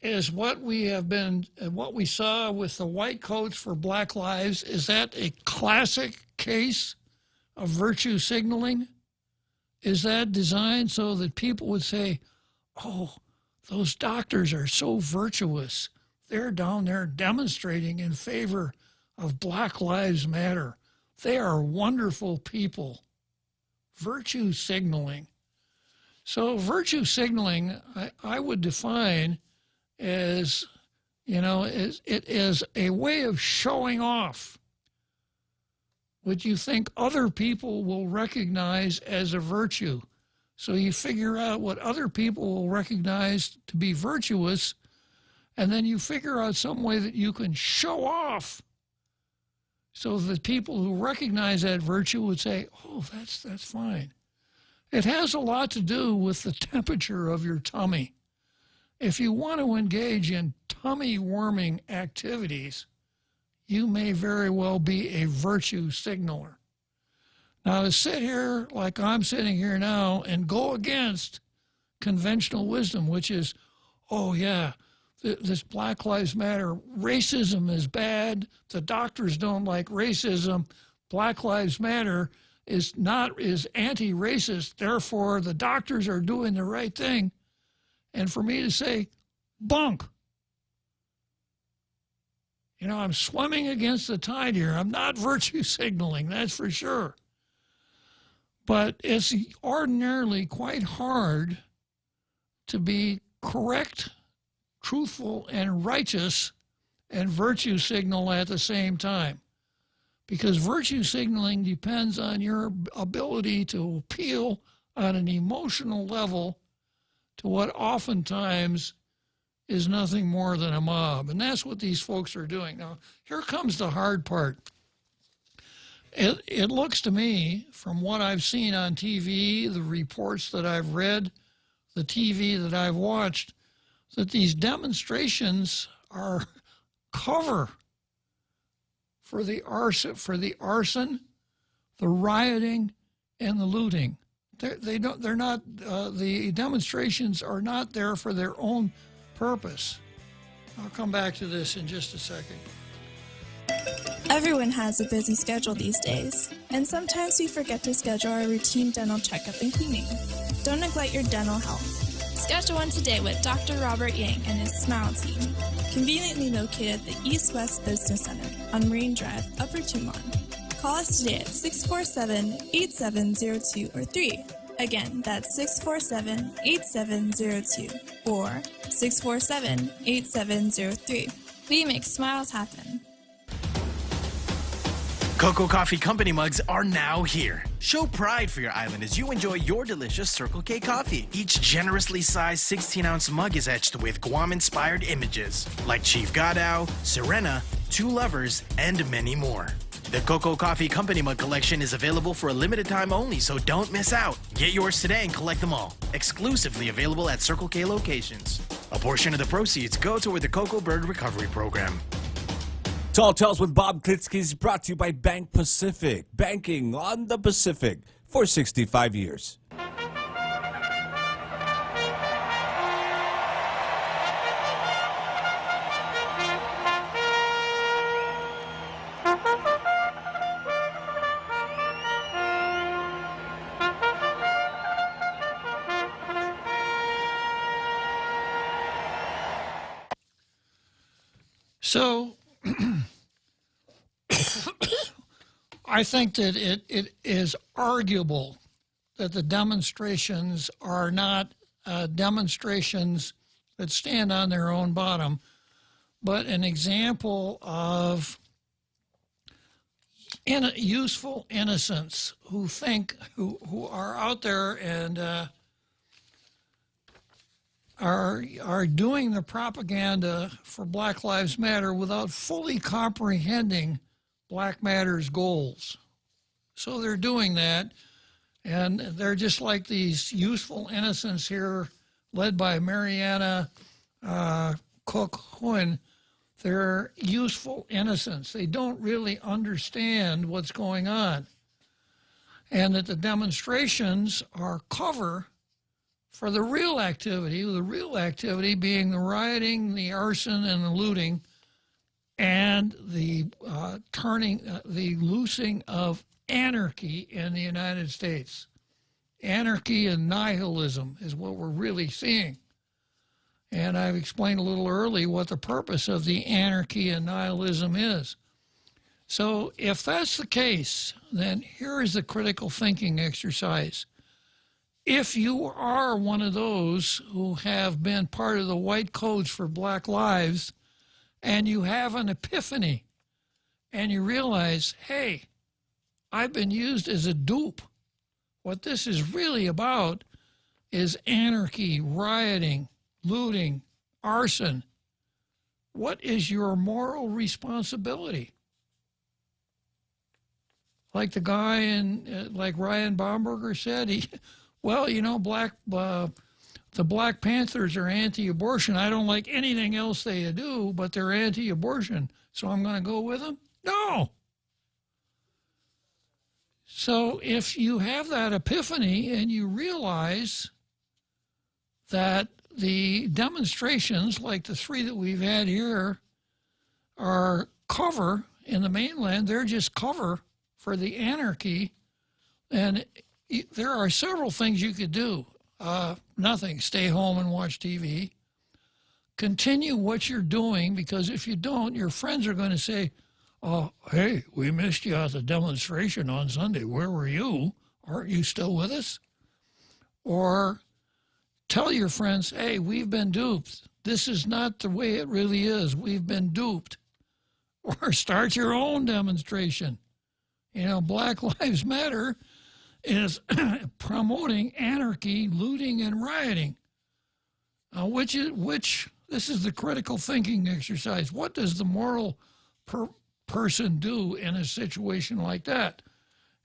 is what we saw with the white coats for Black Lives, is that a classic case of virtue signaling? Is that designed so that people would say, oh, those doctors are so virtuous. They're down there demonstrating in favor of Black Lives Matter. They are wonderful people. Virtue signaling. So virtue signaling, I would define as, it is a way of showing off what you think other people will recognize as a virtue. So you figure out what other people will recognize to be virtuous, and then you figure out some way that you can show off so that people who recognize that virtue would say, oh, that's fine. It has a lot to do with the temperature of your tummy. If you want to engage in tummy warming activities, you may very well be a virtue signaler. Now, to sit here like I'm sitting here now and go against conventional wisdom, which is, oh yeah, this Black Lives Matter, racism is bad, the doctors don't like racism, Black Lives Matter is anti-racist, therefore the doctors are doing the right thing. And for me to say, bunk. I'm swimming against the tide here. I'm not virtue signaling, that's for sure. But it's ordinarily quite hard to be correct, truthful, and righteous and virtue signal at the same time. Because virtue signaling depends on your ability to appeal on an emotional level to what oftentimes is nothing more than a mob. And that's what these folks are doing. Now, here comes the hard part. It looks to me, from what I've seen on TV, the reports that I've read, the TV that I've watched, that these demonstrations are cover for the arson, the rioting, and the looting. The demonstrations are not there for their own purpose. I'll come back to this in just a second. Everyone has a busy schedule these days, and sometimes we forget to schedule our routine dental checkup and cleaning. Don't neglect your dental health. Schedule one today with Dr. Robert Yang and his Smile Team, conveniently located at the East West Business Center on Marine Drive, Upper Tumon. Call us today at 647-8702 or 3. Again, that's 647-8702 or 647-8703. We make smiles happen. Cocoa Coffee Company mugs are now here. Show pride for your island as you enjoy your delicious Circle K coffee. Each generously sized 16-ounce mug is etched with Guam-inspired images like Chief Gadao, Serena, Two Lovers, and many more. The Cocoa Coffee Company mug collection is available for a limited time only, so don't miss out. Get yours today and collect them all. Exclusively available at Circle K locations. A portion of the proceeds go toward the Cocoa Bird Recovery Program. Tall Tales with Bob Klitzkie is brought to you by Bank Pacific. Banking on the Pacific for 65 years. So I think that it is arguable that the demonstrations are not demonstrations that stand on their own bottom, but an example of useful innocents who are out there and are doing the propaganda for Black Lives Matter without fully comprehending Black Matter's goals. So they're doing that, and they're just like these useful innocents here, led by Mariana Cook Huynh. They're useful innocents. They don't really understand what's going on. And that the demonstrations are cover for the real activity being the rioting, the arson, and the looting, and the the loosing of anarchy in the United States. Anarchy and nihilism is what we're really seeing. And I've explained a little early what the purpose of the anarchy and nihilism is. So if that's the case, then here is the critical thinking exercise. If you are one of those who have been part of the white coats for Black Lives, and you have an epiphany, and you realize, hey, I've been used as a dupe. What this is really about is anarchy, rioting, looting, arson. What is your moral responsibility? Like the guy like Ryan Baumberger said, the Black Panthers are anti-abortion. I don't like anything else they do, but they're anti-abortion, so I'm going to go with them? No. So if you have that epiphany and you realize that the demonstrations, like the 3 that we've had here, are cover in the mainland, they're just cover for the anarchy, and there are several things you could do. Nothing. Stay home and watch TV. Continue what you're doing, because if you don't, your friends are going to say, oh, hey, we missed you at the demonstration on Sunday. Where were you? Aren't you still with us? Or tell your friends, hey, we've been duped. This is not the way it really is. We've been duped. Or start your own demonstration. Black Lives Matter is promoting anarchy, looting, and rioting. This is the critical thinking exercise. What does the moral person do in a situation like that?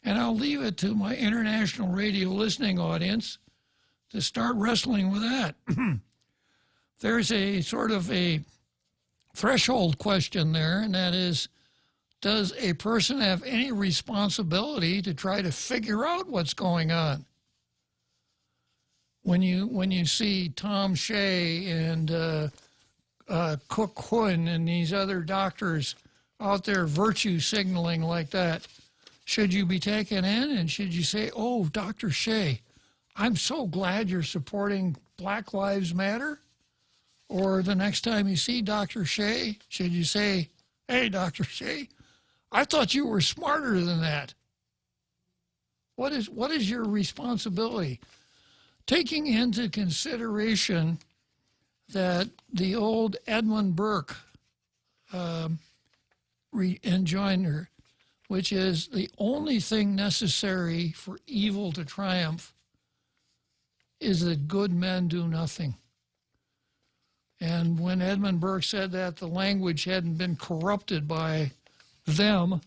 And I'll leave it to my international radio listening audience to start wrestling with that. There's a sort of a threshold question there, and that is, does a person have any responsibility to try to figure out what's going on? When you see Tom Shea and Cook Quinn and these other doctors out there virtue signaling like that, should you be taken in and should you say, oh, Dr. Shea, I'm so glad you're supporting Black Lives Matter? Or the next time you see Dr. Shea, should you say, hey, Dr. Shea, I thought you were smarter than that. What is your responsibility? Taking into consideration that the old Edmund Burke enjoiner, which is the only thing necessary for evil to triumph is that good men do nothing. And when Edmund Burke said that, the language hadn't been corrupted by them.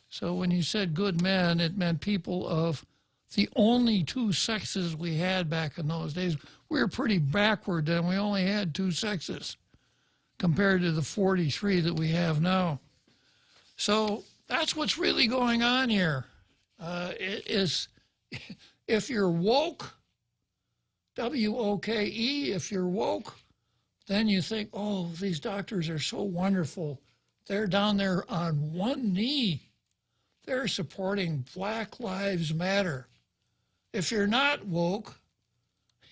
So when you said good men, it meant people of the only 2 sexes we had back in those days. We were pretty backward then. We only had 2 sexes compared to the 43 that we have now. So that's what's really going on here. If you're woke, W-O-K-E, if you're woke, then you think, oh, these doctors are so wonderful. They're down there on one knee. They're supporting Black Lives Matter. If you're not woke,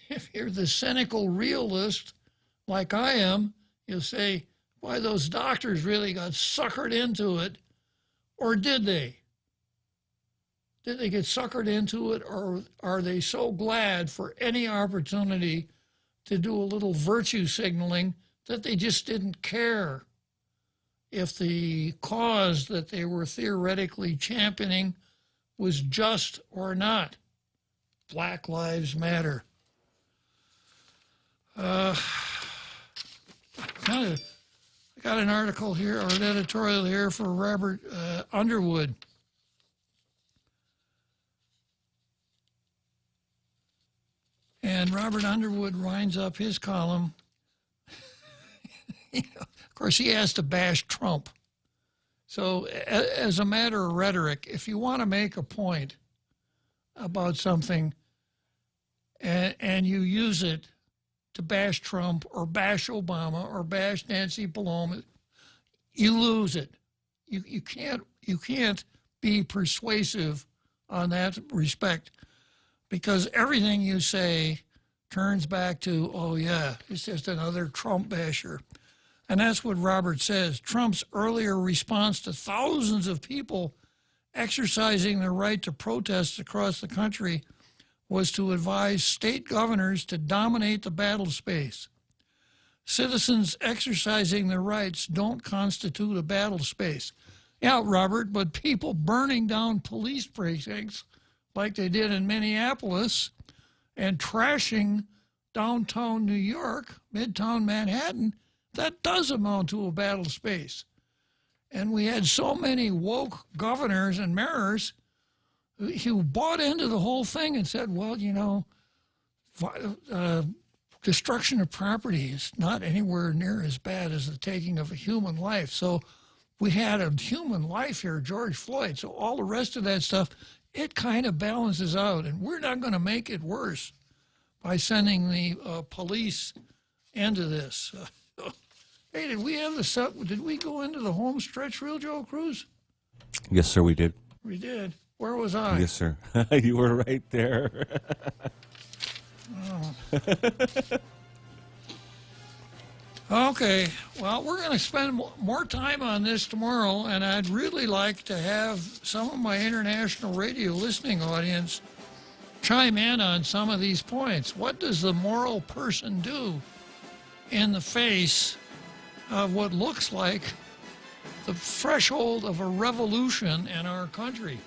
if you're the cynical realist like I am, you'll say, why, those doctors really got suckered into it. Or did they? Did they get suckered into it, or are they so glad for any opportunity to do a little virtue signaling that they just didn't care if the cause that they were theoretically championing was just or not? Black Lives Matter. I got an article here, or an editorial here for Robert Underwood. And Robert Underwood winds up his column. Of course, he has to bash Trump. So as a matter of rhetoric, if you want to make a point about something, and you use it to bash Trump or bash Obama or bash Nancy Pelosi, you lose it. You can't be persuasive on that respect, because everything you say turns back to, oh yeah, it's just another Trump basher. And that's what Robert says. Trump's earlier response to thousands of people exercising their right to protest across the country was to advise state governors to dominate the battle space. Citizens exercising their rights don't constitute a battle space. Yeah, Robert, but people burning down police precincts like they did in Minneapolis and trashing downtown New York, midtown Manhattan, that does amount to a battle space. And we had so many woke governors and mayors who bought into the whole thing and said, well, you know, destruction of property is not anywhere near as bad as the taking of a human life. So we had a human life here, George Floyd. So all the rest of that stuff, it kind of balances out. And we're not going to make it worse by sending the police into this. Hey, did we go into the home stretch real, Joe Cruz? Yes, sir, we did. We did. Where was I? Yes, sir. You were right there. Oh. Okay, well, we're going to spend more time on this tomorrow, and I'd really like to have some of my international radio listening audience chime in on some of these points. What does the moral person do in the face of what looks like the threshold of a revolution in our country?